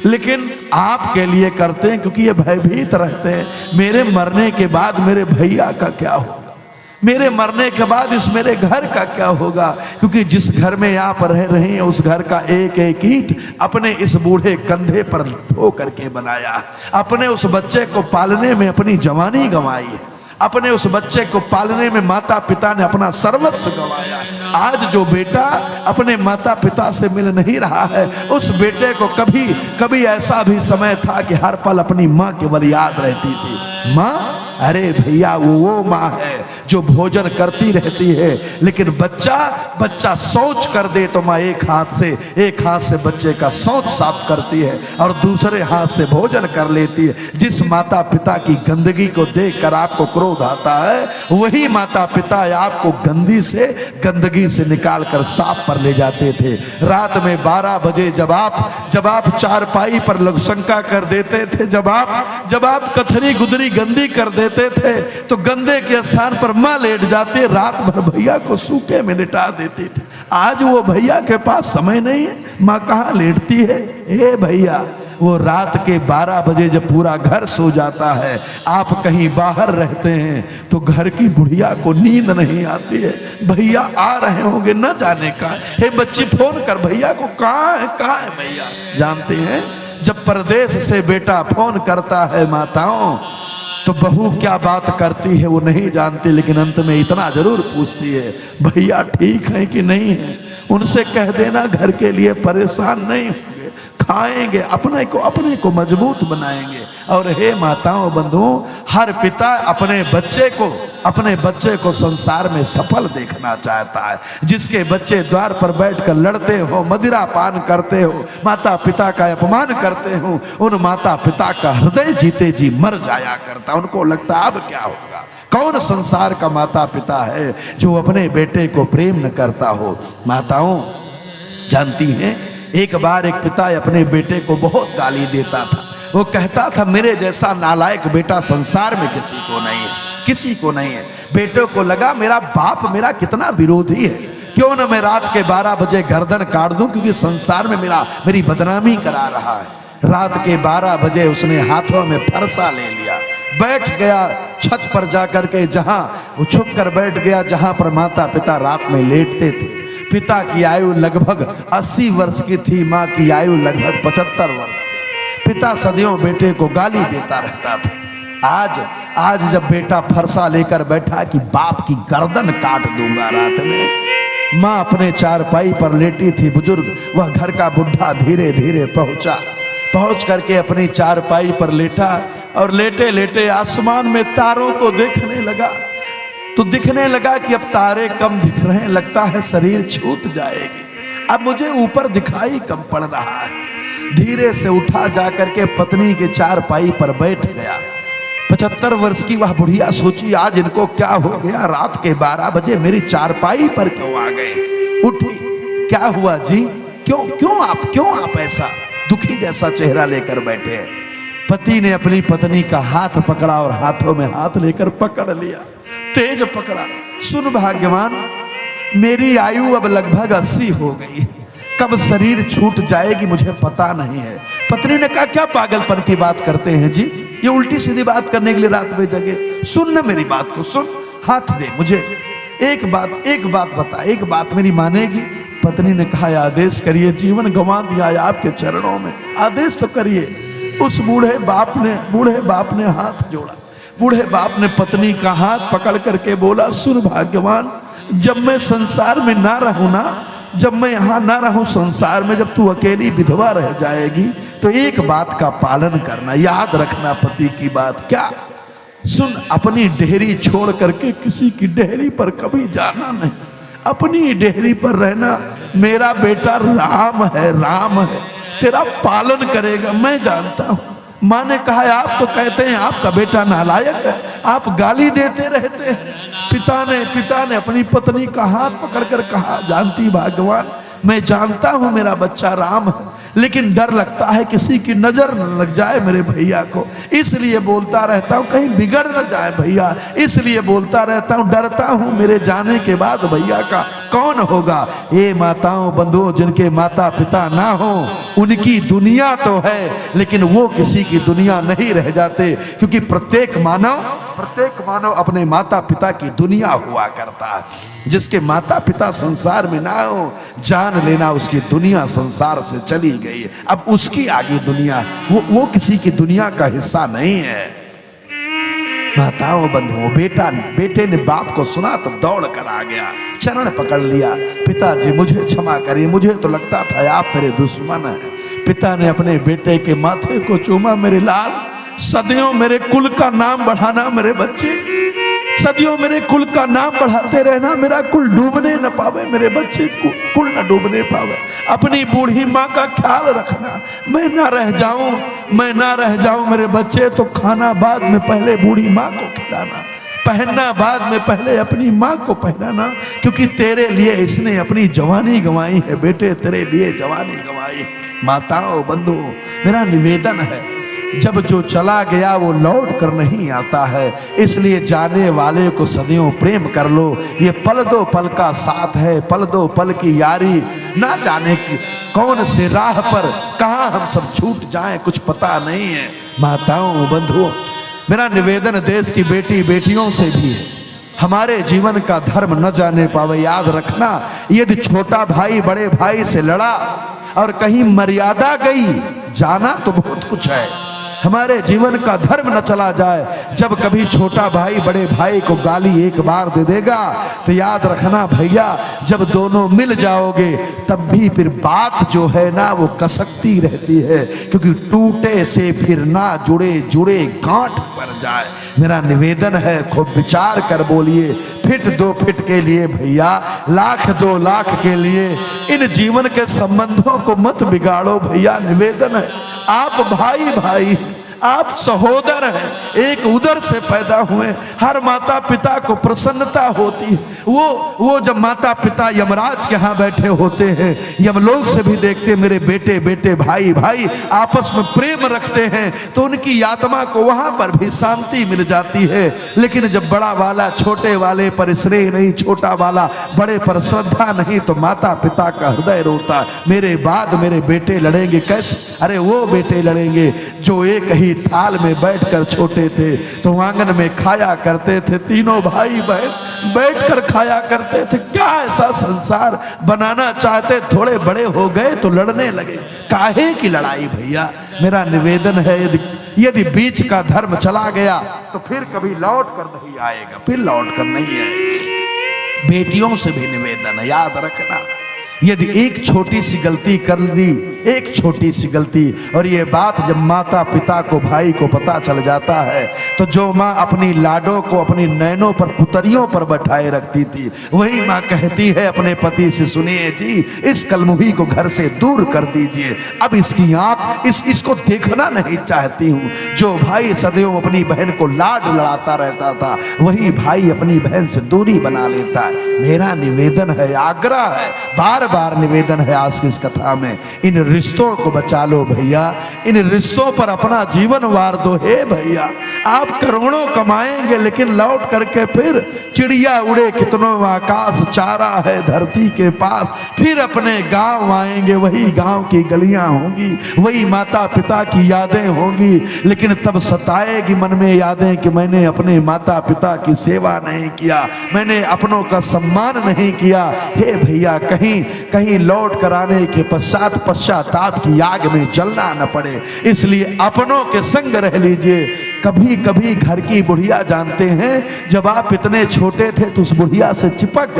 लेकिन आपके लिए करते हैं क्योंकि ये भयभीत रहते हैं, मेरे मरने के बाद मेरे भैया का क्या होगा, मेरे मरने के बाद इस मेरे घर का क्या होगा। क्योंकि जिस घर में आप रह रहे हैं उस घर का एक एक ईंट अपने इस बूढ़े कंधे पर ढो करके बनाया, अपने उस बच्चे को पालने में अपनी जवानी गंवाई, अपने उस बच्चे को पालने में माता पिता ने अपना सर्वस्व गंवाया। आज जो बेटा अपने माता पिता से मिल नहीं रहा है, उस बेटे को कभी कभी ऐसा भी समय था कि हर पल अपनी माँ केवल याद रहती थी। माँ, अरे भैया वो माँ है जो भोजन करती रहती है, लेकिन बच्चा शौच कर दे तो माँ एक हाथ से बच्चे का शौच साफ करती है और दूसरे हाथ से भोजन कर लेती है। जिस माता पिता की गंदगी को देखकर आपको क्रोध आता है, वही माता पिता आपको गंदगी से निकाल कर साफ पर ले जाते थे। रात में 12 बजे जब आप चारपाई पर लघुशंका कर देते थे, जब आप कथनी गुदरी गंदी कर देते थे, तो गंदे के स्थान पर माँ लेट जाती, रात भर भैया को सूखे में लिटा देती थी। आज वो भैया के पास समय नहीं है, माँ कहाँ लेटती है? ए भैया, वो रात के 12 बजे जब पूरा घर सो जाता है, आप कहीं बाहर रहते हैं तो घर की बुढ़िया को नींद नहीं आती है, भैया आ रहे होंगे न जाने कहाँ। हे बच्ची फोन कर भैया को, कहाँ है भैया? जानते हैं जब परदेश से बेटा फोन करता है माताओं, तो बहू क्या बात करती है वो नहीं जानती, लेकिन अंत में इतना जरूर पूछती है, भैया ठीक है कि नहीं है? उनसे कह देना घर के लिए परेशान नहीं होंगे, खाएंगे, अपने को मजबूत बनाएंगे। और हे माताओं बंधुओं, हर पिता अपने बच्चे को संसार में सफल देखना चाहता है। जिसके बच्चे द्वार पर बैठकर लड़ते हो, मदिरा पान करते हो, माता पिता का अपमान करते हो, उन माता पिता का हृदय जीते जी मर जाया करता। उनको लगता अब क्या होगा? कौन संसार का माता पिता है जो अपने बेटे को प्रेम न करता हो? माताओं जानती हैं, एक बार एक पिता अपने बेटे को बहुत गाली देता था। वो कहता था, मेरे जैसा नालायक बेटा संसार में किसी को नहीं है। बेटे को लगा मेरा बाप मेरा कितना विरोधी है, क्यों न मैं रात के 12 बजे गर्दन काट दूं, क्योंकि संसार में मेरी बदनामी करा रहा है। रात के 12 बजे उसने हाथों में फरसा ले लिया, बैठ गया छत पर जाकर के, जहां वो छुप कर बैठ गया जहां पर माता पिता रात में लेटते थे। पिता की आयु लगभग 80 वर्ष की थी, माँ की आयु लगभग 75 वर्ष थी। पिता सदियों बेटे को गाली देता रहता था। आज जब बेटा फरसा लेकर बैठा कि बाप की गर्दन काट दूंगा रात में, माँ अपने चारपाई पर लेटी थी। बुजुर्ग वह घर का बुढ़ा धीरे धीरे पहुंच करके अपनी चारपाई पर लेटा और लेटे लेटे आसमान में तारों को देखने लगा। तो दिखने लगा कि अब तारे कम दिख रहे हैं, लगता है शरीर छूट जाएगी, अब मुझे ऊपर दिखाई कम पड़ रहा है। धीरे से उठा जाकर के पत्नी के चारपाई पर बैठ गया। 75 वर्ष की वह बुढ़िया सोची आज इनको क्या हो गया, रात के 12 बजे मेरी चारपाई पर क्यों आ गए। उठी, क्या हुआ जी, क्यों आप ऐसा दुखी जैसा चेहरा लेकर बैठे हैं। पति ने अपनी पत्नी का हाथ पकड़ा और हाथों में हाथ लेकर पकड़ लिया, तेज पकड़ा। सुन भाग्यवान, मेरी आयु अब लगभग 80 हो गई, कब शरीर छूट जाएगी मुझे पता नहीं है। पत्नी ने कहा क्या पागलपन की बात करते हैं जी, ये उल्टी सीधी बात करने के लिए रात में जगे। सुन ना मेरी बात को, सुन, हाथ दे मुझे, एक बात बता, एक बात मेरी मानेगी। पत्नी ने कहा आदेश करिए, जीवन गंवा दिया है आपके चरणों में, आदेश तो करिए। उस बूढ़े बाप ने हाथ जोड़ा। बूढ़े बाप ने पत्नी का हाथ पकड़ करके बोला, सुन भाग्यवान, जब मैं संसार में ना रहूं ना, जब मैं यहाँ ना रहूं संसार में, जब तू अकेली विधवा रह जाएगी तो एक बात का पालन करना, याद रखना पति की बात। क्या? सुन, अपनी डेहरी छोड़ करके किसी की डेहरी पर कभी जाना नहीं, अपनी डेहरी पर रहना। मेरा बेटा राम है, तेरा पालन करेगा, मैं जानता हूं। माँ ने कहा आप तो कहते हैं आपका बेटा नालायक है, आप गाली देते रहते हैं। पिता ने अपनी पत्नी का हाथ पकड़कर कहा, जानती भगवान, मैं जानता हूं मेरा बच्चा राम है, लेकिन डर लगता है किसी की नजर न लग जाए मेरे भैया को, इसलिए बोलता रहता हूं, कहीं बिगड़ न जाए भैया, इसलिए बोलता रहता हूं, डरता हूं मेरे जाने के बाद भैया का कौन होगा। ये माताओं बंधुओं, जिनके माता पिता ना हो उनकी दुनिया तो है, लेकिन वो किसी की दुनिया नहीं रह जाते, क्योंकि प्रत्येक मानव अपने माता पिता की दुनिया हुआ करता है। जिसके माता पिता संसार में ना हो, जान लेना उसकी दुनिया संसार से चली गई है, अब उसकी आगे दुनिया, वो किसी की दुनिया का हिस्सा नहीं है। माताओं बंधुओं, बेटे ने बाप को सुना तो दौड़ कर आ गया, चरण पकड़ लिया, पिताजी मुझे क्षमा करिए, मुझे तो लगता था आप मेरे दुश्मन हैं। पिता ने अपने बेटे के माथे को चूमा, मेरे लाल, सदियों मेरे कुल का नाम बढ़ाना मेरे बच्चे, सदियों मेरे कुल का नाम बढ़ाते रहना, मेरा कुल डूबने न पावे, मेरे बच्चे कुल न डूबने पावे। अपनी बूढ़ी माँ का ख्याल रखना, मैं ना रह जाऊं मेरे बच्चे, तो खाना बाद में पहले बूढ़ी माँ को खिलाना, पहनना बाद में पहले अपनी माँ को पहनाना, क्योंकि तेरे लिए इसने अपनी जवानी गंवाई है बेटे, तेरे लिए जवानी गंवाई। माताओं बंधुओं, मेरा निवेदन है, जब जो चला गया वो लौट कर नहीं आता है, इसलिए जाने वाले को सदियों प्रेम कर लो। ये पल दो पल का साथ है, पल दो पल की यारी, ना जाने की कौन से राह पर कहाँ हम सब छूट जाएं, कुछ पता नहीं है। माताओं बंधुओं, मेरा निवेदन देश की बेटी बेटियों से भी है, हमारे जीवन का धर्म न जाने पावे। याद रखना, यदि छोटा भाई बड़े भाई से लड़ा और कहीं मर्यादा गई, जाना तो बहुत कुछ है, हमारे जीवन का धर्म न चला जाए। जब कभी छोटा भाई बड़े भाई को गाली एक बार दे देगा तो याद रखना भैया, जब दोनों मिल जाओगे तब भी फिर बात जो है ना वो कसकती रहती है, क्योंकि टूटे से फिर ना जुड़े गांठ पड़ जाए। मेरा निवेदन है, खूब विचार कर बोलिए, फिट 2 फिट के लिए भैया, लाख 2 लाख के लिए इन जीवन के संबंधों को मत बिगाड़ो भैया। निवेदन है, आप भाई, आप सहोदर हैं, एक उदर से पैदा हुए। हर माता पिता को प्रसन्नता होती है, वो जब माता पिता यमराज के यहाँ बैठे होते हैं, यमलोक से भी देखते मेरे बेटे भाई आपस में प्रेम रखते हैं, तो उनकी आत्मा को वहां पर भी शांति मिल जाती है। लेकिन जब बड़ा वाला छोटे वाले पर स्नेह नहीं, छोटा वाला बड़े पर श्रद्धा नहीं, तो माता पिता का हृदय रोता है, मेरे बाद मेरे बेटे लड़ेंगे कैसे। अरे वो बेटे लड़ेंगे जो एक ही थाल में बैठकर छोटे थे तो आंगन में खाया करते थे, तीनों भाई बहन बैठकर खाया करते थे। क्या ऐसा संसार बनाना चाहते, थोड़े बड़े हो गए तो लड़ने लगे, काहे की लड़ाई भैया। मेरा निवेदन है, यदि बीच का धर्म चला गया तो फिर कभी लौट कर नहीं आएगा, फिर लौट कर नहीं आएगा। बेटियों से भी निवेदन है, याद रखना, यदि एक छोटी सी गलती कर दी, एक छोटी सी गलती, और ये बात जब माता पिता को, भाई को पता चल जाता है, तो जो माँ अपनी लाडों को अपनी नैनों पर, पुतरियों पर बैठाए रखती थी, वही माँ कहती है अपने पति से, सुनिए जी, इस कलमुही को घर से दूर कर दीजिए, अब इसकी आंख इसको देखना नहीं चाहती हूँ। जो भाई सदैव अपनी बहन को लाड लड़ाता रहता था, वही भाई अपनी बहन से दूरी बना लेता है। मेरा निवेदन है, आग्रह है, बार बार निवेदन है आज की इस कथा में, इन रिश्तों को बचा लो भैया, इन रिश्तों पर अपना जीवन वार दो। हे भैया, आप करोड़ों कमाएंगे लेकिन लौट करके फिर चिड़िया उड़े कितनों आकाश, चारा है धरती के पास, फिर अपने गांव आएंगे, वही गांव की गलियां होंगी, वही माता पिता की यादें होंगी, लेकिन तब सताएगी मन में यादें कि मैंने अपने माता पिता की सेवा नहीं किया, मैंने अपनों का सम्मान नहीं किया। हे भैया, कहीं कहीं लौट कर आने के पश्चाताप की आग में जलना न पड़े, इसलिए अपनों के संग रह लीजिए। कभी कभी घर की बुढ़िया, जानते हैं जब आप इतने छोटे थे तो उस बुढ़िया से चिपक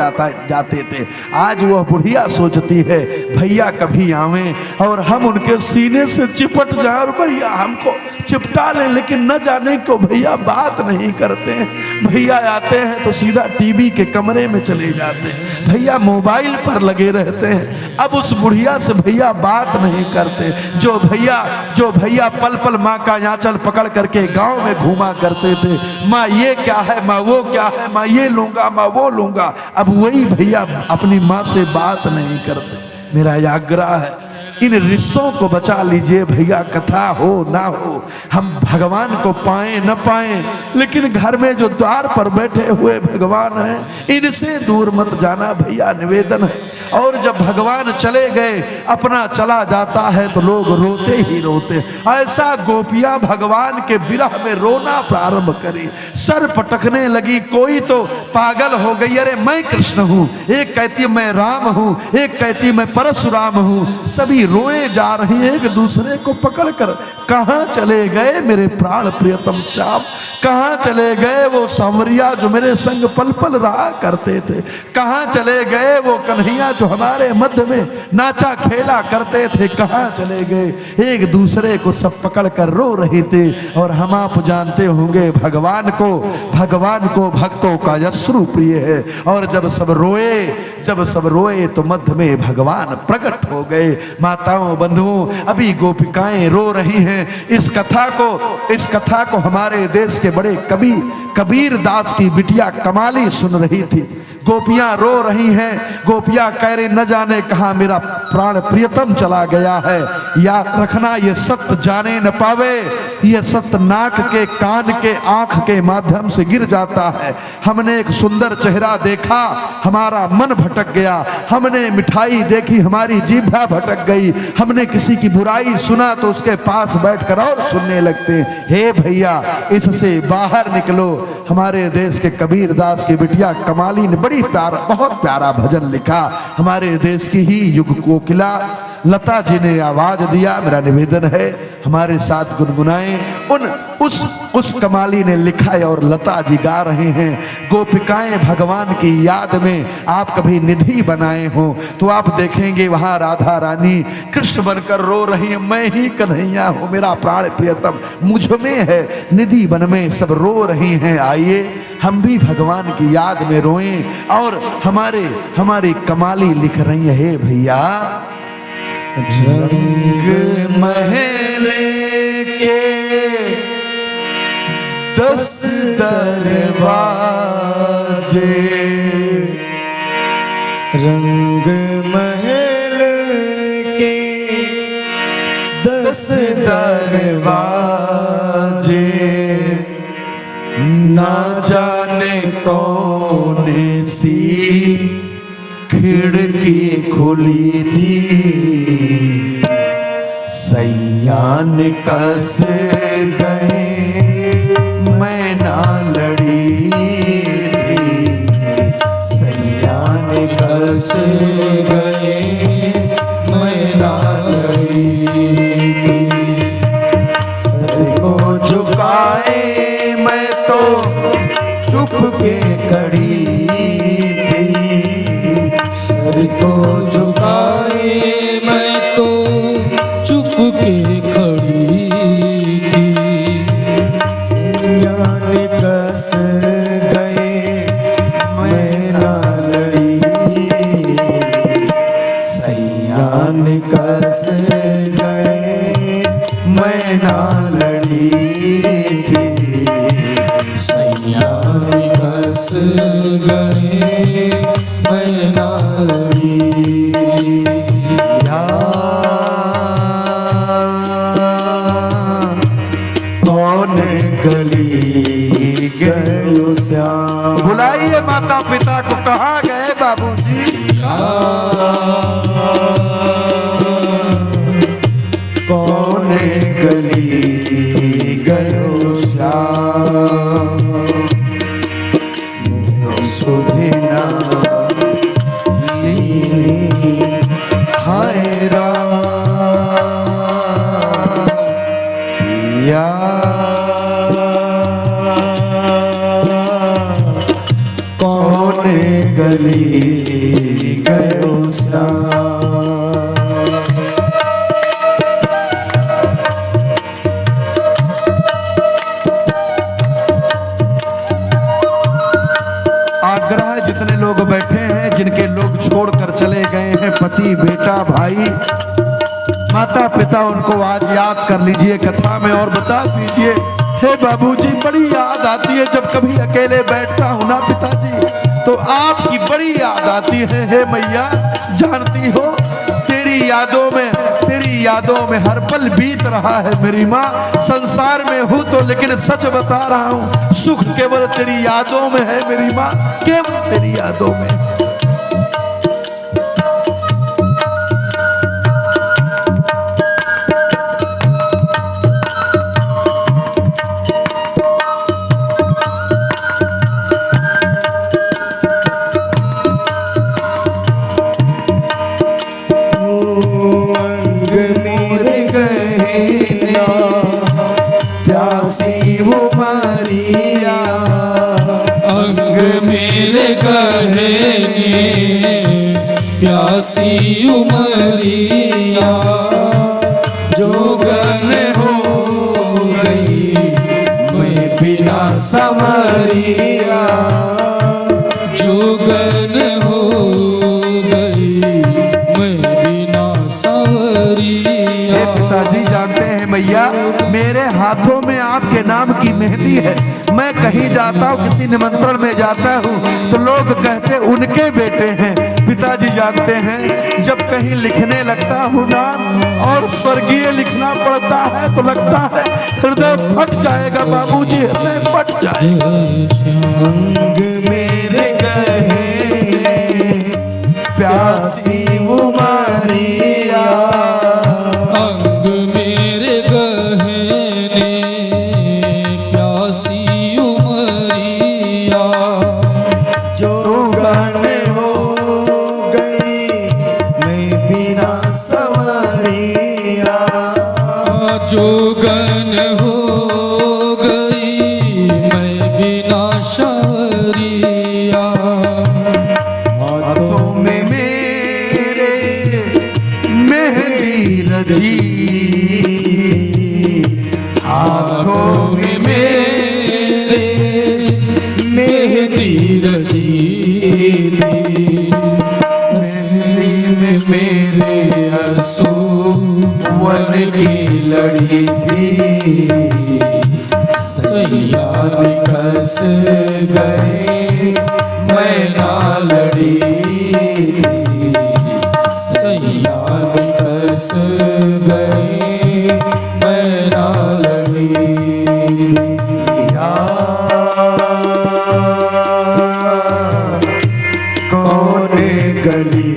जाते थे, आज वह बुढ़िया सोचती है भैया कभी आवें और हम उनके सीने से चिपट जाएं और भैया हमको चिपटा लें, लेकिन न जाने क्यों भैया बात नहीं करते हैं। भैया आते हैं तो सीधा टीवी के कमरे में चले जाते हैं, भैया मोबाइल पर लगे रहते हैं। अब उस बुढ़िया से भैया बात नहीं करते। जो भैया पल पल माँ का आंचल पकड़ करके गांव में घूमा करते थे, माँ ये क्या है, माँ वो क्या है, माँ ये लूंगा, माँ वो लूंगा, अब वही भैया अपनी माँ से बात नहीं करते। मेरा यह आग्रह है, इन रिश्तों को बचा लीजिए भैया, कथा हो ना हो, हम भगवान को पाएं न पाएं, लेकिन घर में जो द्वार पर बैठे हुए भगवान हैं, इनसे दूर मत जाना भैया, निवेदन है। और जब भगवान चले गए, अपना चला जाता है तो लोग रोते ही रोते। ऐसा गोपियां भगवान के विरह में रोना प्रारंभ करी, सर पटकने लगी, कोई तो पागल हो गई, अरे मैं कृष्ण हूँ, एक कहती मैं राम हूँ, एक कहती मैं परशुराम हूँ, सभी रोए जा रही हैं एक दूसरे को पकड़कर। कहाँ चले गए मेरे प्राण प्रियतम श्याम, कहाँ चले गए वो सांवरिया जो मेरे संग पल पल रहा करते थे, कहाँ चले गए वो कन्हैया जो हमारे मध्य में नाचा खेला करते थे, कहाँ चले गए। एक दूसरे को सब पकड़ कर रो रहे थे। और हम आप जानते होंगे भगवान को भक्तों का यश्रु प्रिय है, और जब सब रोए तो मध्य में भगवान प्रकट हो गए। माताओं बंधुओं, अभी गोपिकाएं रो रही हैं। इस कथा को हमारे देश के बड़े कवि कबीर दास की बिटिया कमाली सुन रही थी। गोपियां रो रही हैं, गोपियां कह रही न जाने कहाँ मेरा प्राण प्रियतम चला गया है। याद रखना, ये सत्य जाने न पावे, ये सत्य नाक के, कान के, आंख के माध्यम से गिर जाता है। हमने एक सुंदर चेहरा देखा, हमारा मन भटक गया, हमने मिठाई देखी, हमारी जीभा भटक गई, हमने किसी की बुराई सुना तो उसके पास बैठकर और सुनने लगते हैं। हे भैया, इससे बाहर निकलो। हमारे देश के कबीर दास की बिटिया कमाली ने बहुत प्यारा भजन लिखा। हमारे देश की ही युग कोकिला लता जी ने आवाज दिया। मेरा निवेदन है हमारे साथ गुनगुनाएं। उस कमाली ने लिखा है और लता जी गा रहे हैं। गोपिकाएं भगवान की याद में आप कभी निधि बनाए हो तो आप देखेंगे वहां राधा रानी कृष्ण बनकर रो रही है, मैं ही कन्हैया हूं, मेरा प्राण प्रियतम मुझ में है, निधि बन में सब रो रही हैं। आइए हम भी भगवान की याद में रोएं। और हमारी कमाली लिख रही है भैया, रंग महल के 10 दरवाजे, रंग महल के 10 दरवाजे, ना जाने कौन सी खिड़की खुली थी, सैयान कस गए मैं ना लड़ी थी, सैयान कस गए मैं ना लड़ी थी, सर को झुकाए मैं तो चुप के खड़ी थी, सर तो झुकाए मैं तो चुप के खड़ी थी। जान कस गए मैं ना लड़ी, सैयान कस गए मैं ना लड़ी, सैयान कस गए मैं ना लड़ी। कौन गली गयो श्याम। बुलाइए माता पिता को, कहाँ गए बाबूजी? कौन गली गयो श्याम, सुधिना लीली हाय राम या कौन गली गयो श्याम। आग्रह जितने लोग बैठे हैं, जिनके लोग छोड़कर चले गए हैं, पति बेटा भाई माता पिता, उनको आज याद कर लीजिए कथा में और बता दीजिए। हे बाबूजी, बड़ी याद आती है जब कभी अकेले बैठता हूँ ना पिताजी, तो आपकी बड़ी याद आती है। हे मैया, जानती हो तेरी यादों में हर पल बीत रहा है मेरी माँ। संसार में हूँ तो लेकिन सच बता रहा हूँ, सुख केवल तेरी यादों में है मेरी माँ, केवल तेरी यादों में। प्यासी वो मरिया, अंग मेरे गहने प्यासी उमरिया, जोगन हो गई मैं बिना समरिया, जोगन हो गई मैं बिना संवरिया। पिताजी जानते हैं मैया, मेरे हाथों में आपके नाम की मेहंदी है। मैं कहीं जाता हूँ, किसी निमंत्रण में जाता हूँ तो लोग कहते उनके बेटे हैं। पिताजी जानते हैं, जब कहीं लिखने लगता हूँ नाम और स्वर्गीय लिखना पड़ता है तो लगता है हृदय फट जाएगा बाबूजी, हृदय फट जाएगा। अंग मेरे गहने प्यासी वो मरिया, अंग मेरे गहने प्यासी उमरिया, जोगन हो गई मैं बिना संवरिया, जोगन हो गई मैं बिना संवरिया। हाथों में मेरे मेहंदी रची, हाथों में मेरे मेहंदी रची, मेहंदी में मेरे आंसू वन की लड़ी थी, सैयान कस गए मैं ना लड़ी, सैयान कस गए मैं ना लड़ी। कौन गली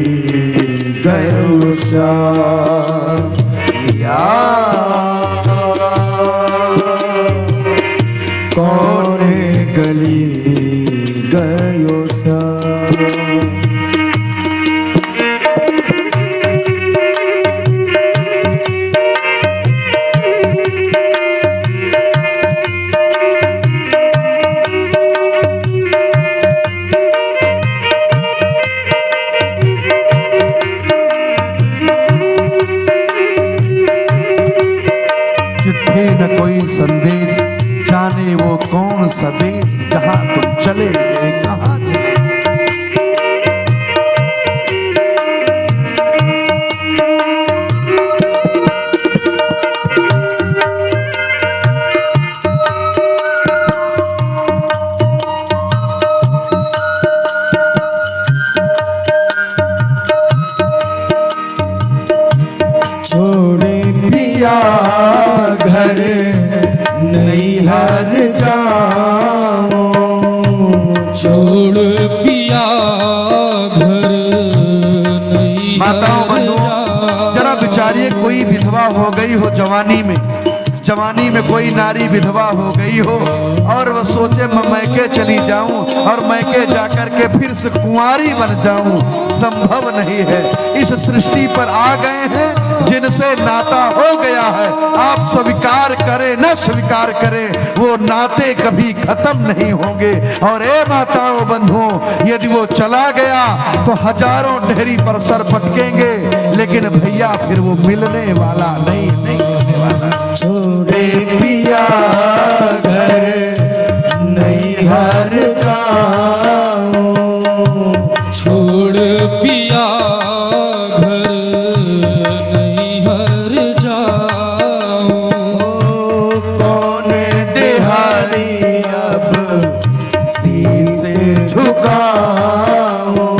गयो श्याम, कौन गली गयो श्याम। जवानी में कोई नारी विधवा हो गई हो और वो सोचे मैं मैके चली जाऊं और मैके जाकर के फिर से कुंवारी बन जाऊं, संभव नहीं है। इस सृष्टि पर आ गए हैं जिनसे नाता हो गया है। आप स्वीकार करें न स्वीकार करें, वो नाते कभी खत्म नहीं होंगे। और ए माताओं बंधुओं, यदि वो चला गया तो हजारों ढेरी पर सर पटकेंगे, लेकिन भैया फिर वो मिलने वाला नहीं मिलने वाला। छोड़े पिया घर नैहर गाँव, छोड़ पिया घर नैहर जाऊं। कौन देहारी अब शीश झुकाऊं,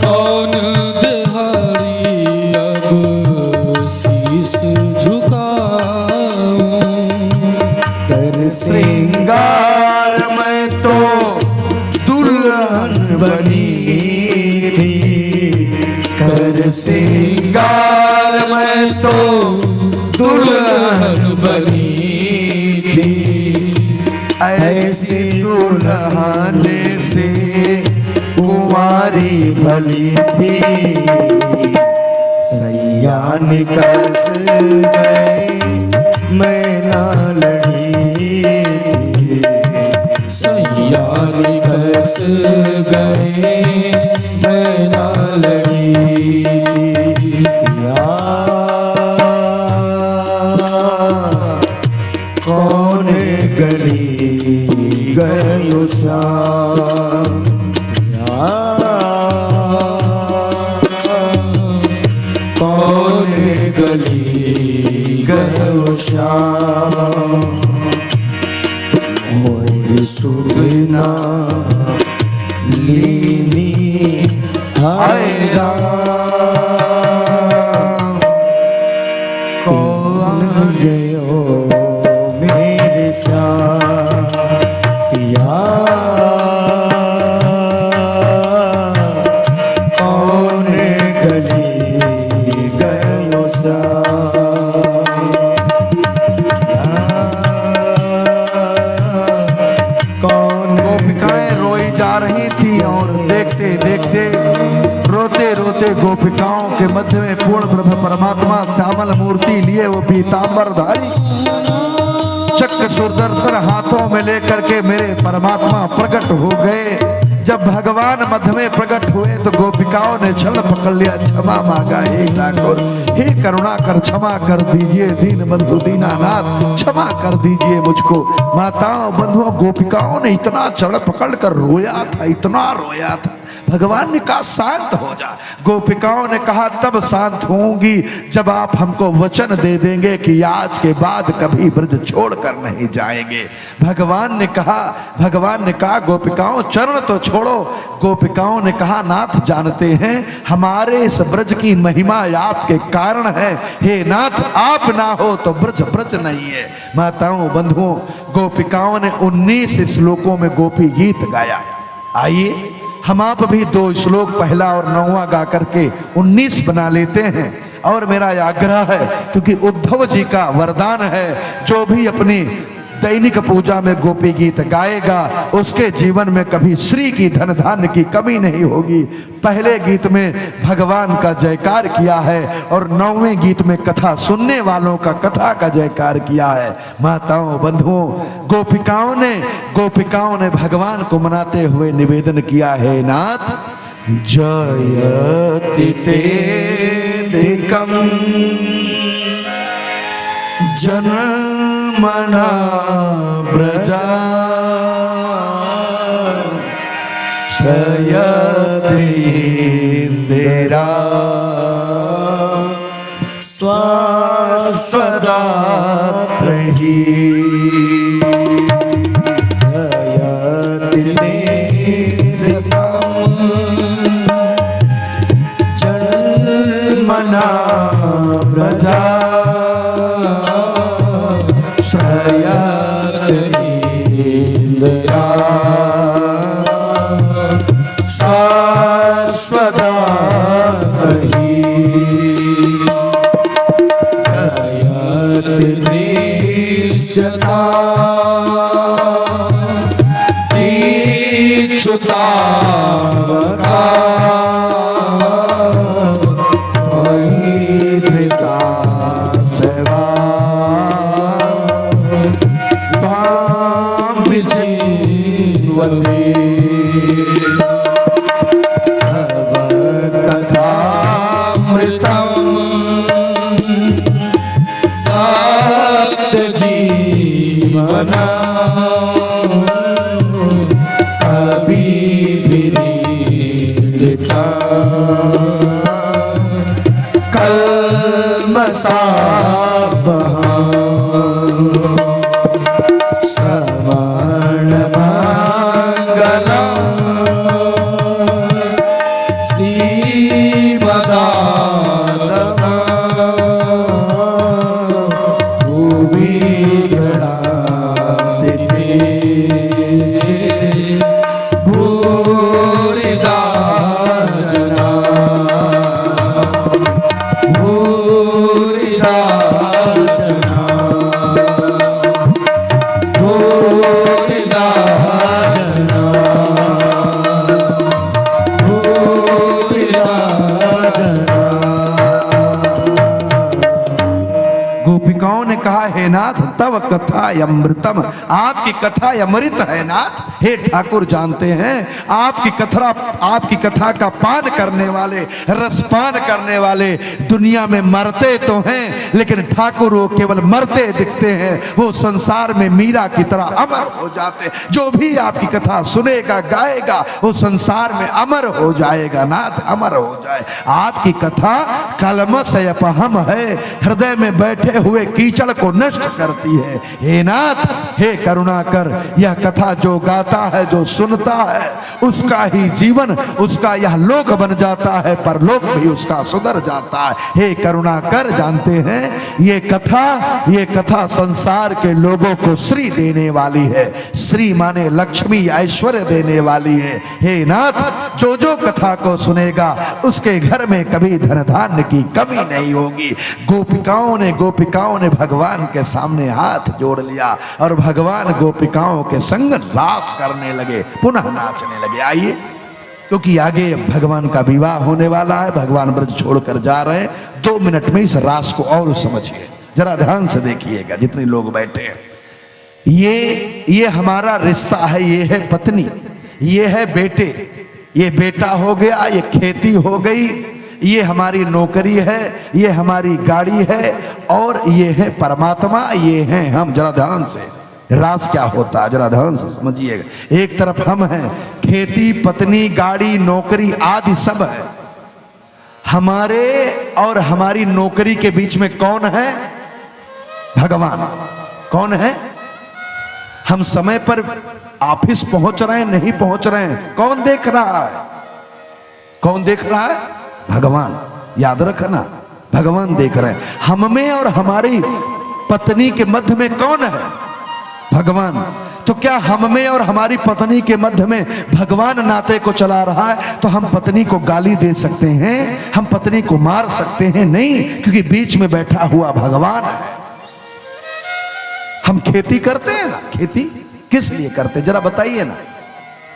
कौन देहारी अब शीश झुकाऊं। कर श्रृंगार में तो दुल्हन बनी थी, कर श्रृंगार में तो दुल्हन बनी थी। ऐसी दुल्हन से कुंवारी भली थी, सैया निकस गए मैं ना लड़ी, सैया निकस गए मैं ना लड़ी। या कौन गली गयो श्याम, या कौन गली गयो श्याम। मोर सुधना लीनी हाय राम, कौन गयो मेरे साथ पिया, कौन गली गयो साथ। गोपिकाएं रोई जा रही थी और देखते देखते रोते रोते गोपिकाओं के मध्य में पूर्ण ब्रह्म परमात्मा श्यामल मूर्ति लिए वो पीतांबरधारी चक्र सुदर्शन हाथों में लेकर के मेरे परमात्मा प्रकट हो गए। जब भगवान मध्य में प्रकट हुए तो गोपिकाओं ने छल पकड़ लिया, क्षमा मांगा, हे ठाकुर हे करुणा कर क्षमा कर दीजिए, दीन बंधु दीनानाथ क्षमा कर दीजिए मुझको। माताओं बंधुओं, गोपिकाओं ने इतना चढ़ पकड़ कर रोया था, इतना रोया था। भगवान ने कहा शांत हो जा। गोपिकाओं ने कहा तब शांत होंगी जब आप हमको वचन दे देंगे कि आज के बाद कभी ब्रज छोड़कर नहीं जाएंगे। भगवान ने कहा गोपिकाओं चरण तो छोड़ो। गोपिकाओं ने कहा नाथ जानते हैं हमारे इस ब्रज की महिमा आपके कारण है, हे नाथ आप ना हो तो ब्रज ब्रज नहीं है। माताओं बंधुओं, गोपिकाओं ने 19 श्लोकों में गोपी गीत गाया। आइए हम आप भी 2 श्लोक पहला और 9वां गा करके 19 बना लेते हैं। और मेरा आग्रह है, क्योंकि उद्धव जी का वरदान है, जो भी अपनी दैनिक पूजा में गोपी गीत गाएगा उसके जीवन में कभी श्री की धन धान्य की कमी नहीं होगी। पहले गीत में भगवान का जयकार किया है और 9वें गीत में कथा सुनने वालों का कथा का जयकार किया है। माताओं बंधुओं, गोपिकाओं ने भगवान को मनाते हुए निवेदन किया है, नाथ जयति तेदिकं जन्मना व्रजा, श्रयति इंदिरा स्वदात्रहि। जयति तेदिकं जन्मना व्रजा, श्रयति इंदिरा शाश्वतात्रहि। सुतावका पिता सेवा ताम जीवते कथामृतम तप्त जीवना अभिभिरीडिता कल्मषापहं श्रवणमङ्गलम् श्रीमदातमं भुवि गणाति भूरिदा जना भूरिदा जना भूरिदा जना भूरिदा जना। गोपिकाओं ने कहा, हे नाथ तव कथा अमृतम, आपकी कथा अमृत है नाथ। हे ठाकुर जानते हैं आपकी कथा का पान करने वाले, रसपान करने वाले दुनिया में मरते तो हैं, लेकिन ठाकुर वो केवल मरते दिखते हैं। वो संसार में मीरा की तरह अमर हो जाते। जो भी आपकी कथा सुनेगा गाएगा वो संसार में अमर हो जाएगा नाथ, अमर हो जाए। आपकी कथा कलमषयपहम है, हृदय में बैठे हुए कीचड़ को नष्ट करती है। हे नाथ, हे करुणाकर, यह कथा जो गाता है, जो सुनता है, उसका ही जीवन, उसका यह लोक बन जाता है, परलोक भी उसका सुधर जाता है। हे करुणाकर, जानते हैं ये कथा संसार के लोगों को श्री देने वाली है। श्री माने लक्ष्मी, ऐश्वर्य देने वाली है। हे नाथ, जो जो कथा को सुनेगा उसके घर में कभी धन धान्य की कमी नहीं होगी। गोपिकाओं ने भगवान के सामने हाथ जोड़ लिया और भगवान गोपिकाओं के संग रास करने लगे, पुनः नाचने लगे। आइए, क्योंकि आगे भगवान का विवाह होने वाला है, भगवान ब्रज छोड़कर जा रहे हैं। 2 मिनट में इस रास को और समझिए, जरा ध्यान से देखिएगा जितने लोग बैठे हैं। ये हमारा रिश्ता है, ये है पत्नी, ये है बेटे, ये बेटा हो गया, ये खेती हो गई, ये हमारी नौकरी है, ये हमारी गाड़ी है, और ये है परमात्मा, ये हैं हम। जरा ध्यान से, रास क्या होता है जरा ध्यान से समझिएगा। एक तरफ हम हैं, खेती, पत्नी, गाड़ी, नौकरी आदि सब है। हमारे और हमारी नौकरी के बीच में कौन है? भगवान। कौन है? हम समय पर ऑफिस पहुंच रहे हैं, नहीं पहुंच रहे हैं, कौन देख रहा है? कौन देख रहा है? भगवान। याद रखना, भगवान देख रहे हैं। हम में और हमारी पत्नी के मध्य में कौन है? भगवान। तो क्या हम में और हमारी पत्नी के मध्य में भगवान नाते को चला रहा है? तो हम पत्नी को गाली दे सकते हैं, हम पत्नी को मार सकते हैं? नहीं, क्योंकि बीच में बैठा हुआ भगवान है। हम खेती करते हैं ना, खेती किस लिए करते हैं जरा बताइए ना।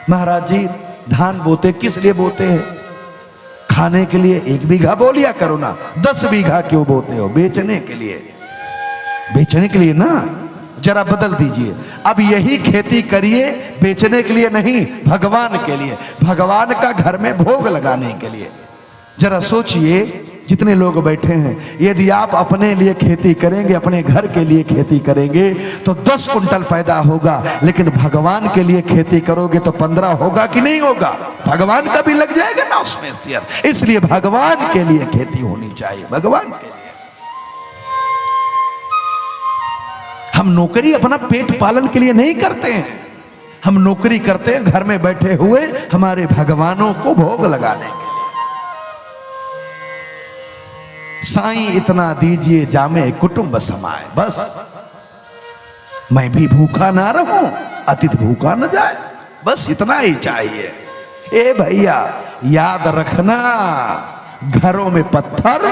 महाराज जी, धान बोते किस लिए बोते हैं? खाने के लिए। 1 बीघा बो लिया करो ना, 10 बीघा क्यों बोते हो? बेचने के लिए। बेचने के लिए ना, जरा बदल दीजिए। अब यही खेती करिए बेचने के लिए नहीं, भगवान के लिए, भगवान का घर में भोग लगाने के लिए। जरा सोचिए, जितने लोग बैठे हैं, यदि आप अपने लिए खेती करेंगे, अपने घर के लिए खेती करेंगे तो 10 कुंटल पैदा होगा, लेकिन भगवान के लिए खेती करोगे तो 15 होगा कि नहीं होगा? भगवान का भी लग जाएगा ना उसमें शेयर। इसलिए भगवान के लिए खेती होनी चाहिए, भगवान के लिए। हम नौकरी अपना पेट पालन के लिए नहीं करते हैं, हम नौकरी करते हैं घर में बैठे हुए हमारे भगवानों को भोग लगाने के लिए। साईं इतना दीजिए जामे कुटुंब समाए, बस मैं भी भूखा ना रहूं, अतिथि भूखा न जाए, बस इतना ही चाहिए। ए भैया, याद रखना, घरों में पत्थर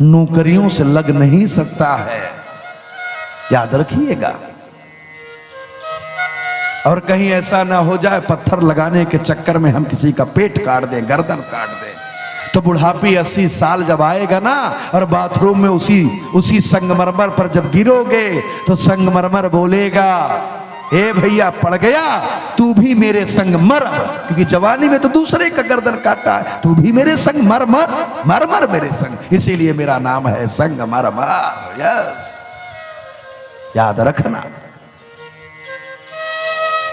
नौकरियों से लग नहीं सकता है, याद रखिएगा। और कहीं ऐसा ना हो जाए पत्थर लगाने के चक्कर में हम किसी का पेट काट दें, गर्दन काट दें, तो बुढ़ापी 80 साल जब आएगा ना और बाथरूम में उसी संगमरमर पर जब गिरोगे तो संगमरमर बोलेगा, ए भैया पड़ गया, तू भी मेरे संग मर, क्योंकि जवानी में तो दूसरे का गर्दन काटा है, तू भी मेरे संग मर मर मर मर मेरे संग, इसीलिए मेरा नाम है संगमरमर। यस, याद रखना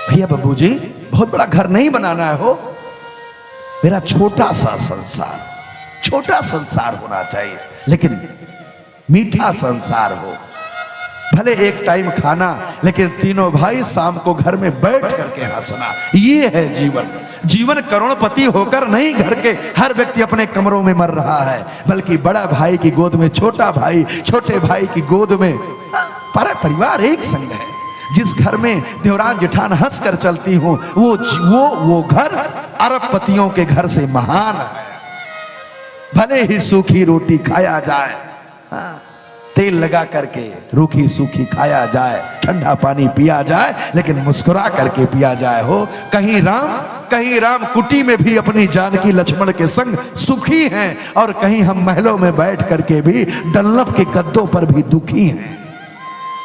भैया बब्बू जी, बहुत बड़ा घर नहीं बनाना है हो, मेरा छोटा सा संसार, छोटा संसार होना चाहिए, लेकिन मीठा संसार हो, भले एक टाइम खाना, लेकिन तीनों भाई शाम को घर में बैठ करके हंसना, ये है जीवन। जीवन करोड़पति होकर नहीं घर के हर व्यक्ति अपने कमरों में मर रहा है, बल्कि बड़ा भाई की गोद में छोटा भाई, छोटे भाई की गोद में परिवार एक संग है। जिस घर में देवरान जेठान हंस कर चलती हो वो घर अरबपतियों के घर से महान है। भले ही सूखी रोटी खाया जाए, तेल लगा करके रूखी सूखी खाया जाए, ठंडा पानी पिया जाए, लेकिन मुस्कुरा करके पिया जाए हो। कहीं राम कुटी में भी अपनी जानकी लक्ष्मण के संग सुखी हैं, और कहीं हम महलों में बैठ करके भी डल्लभ के गद्दों पर भी दुखी हैं।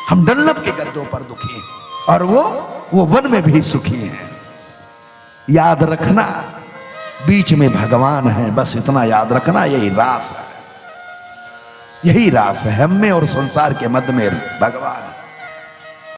हम डल्लभ के गद्दों पर दुखी हैं और वो वन में भी सुखी हैं। याद रखना, बीच में भगवान है, बस इतना याद रखना, यही रास है, यही रास है। हम में और संसार के मध्य में भगवान है।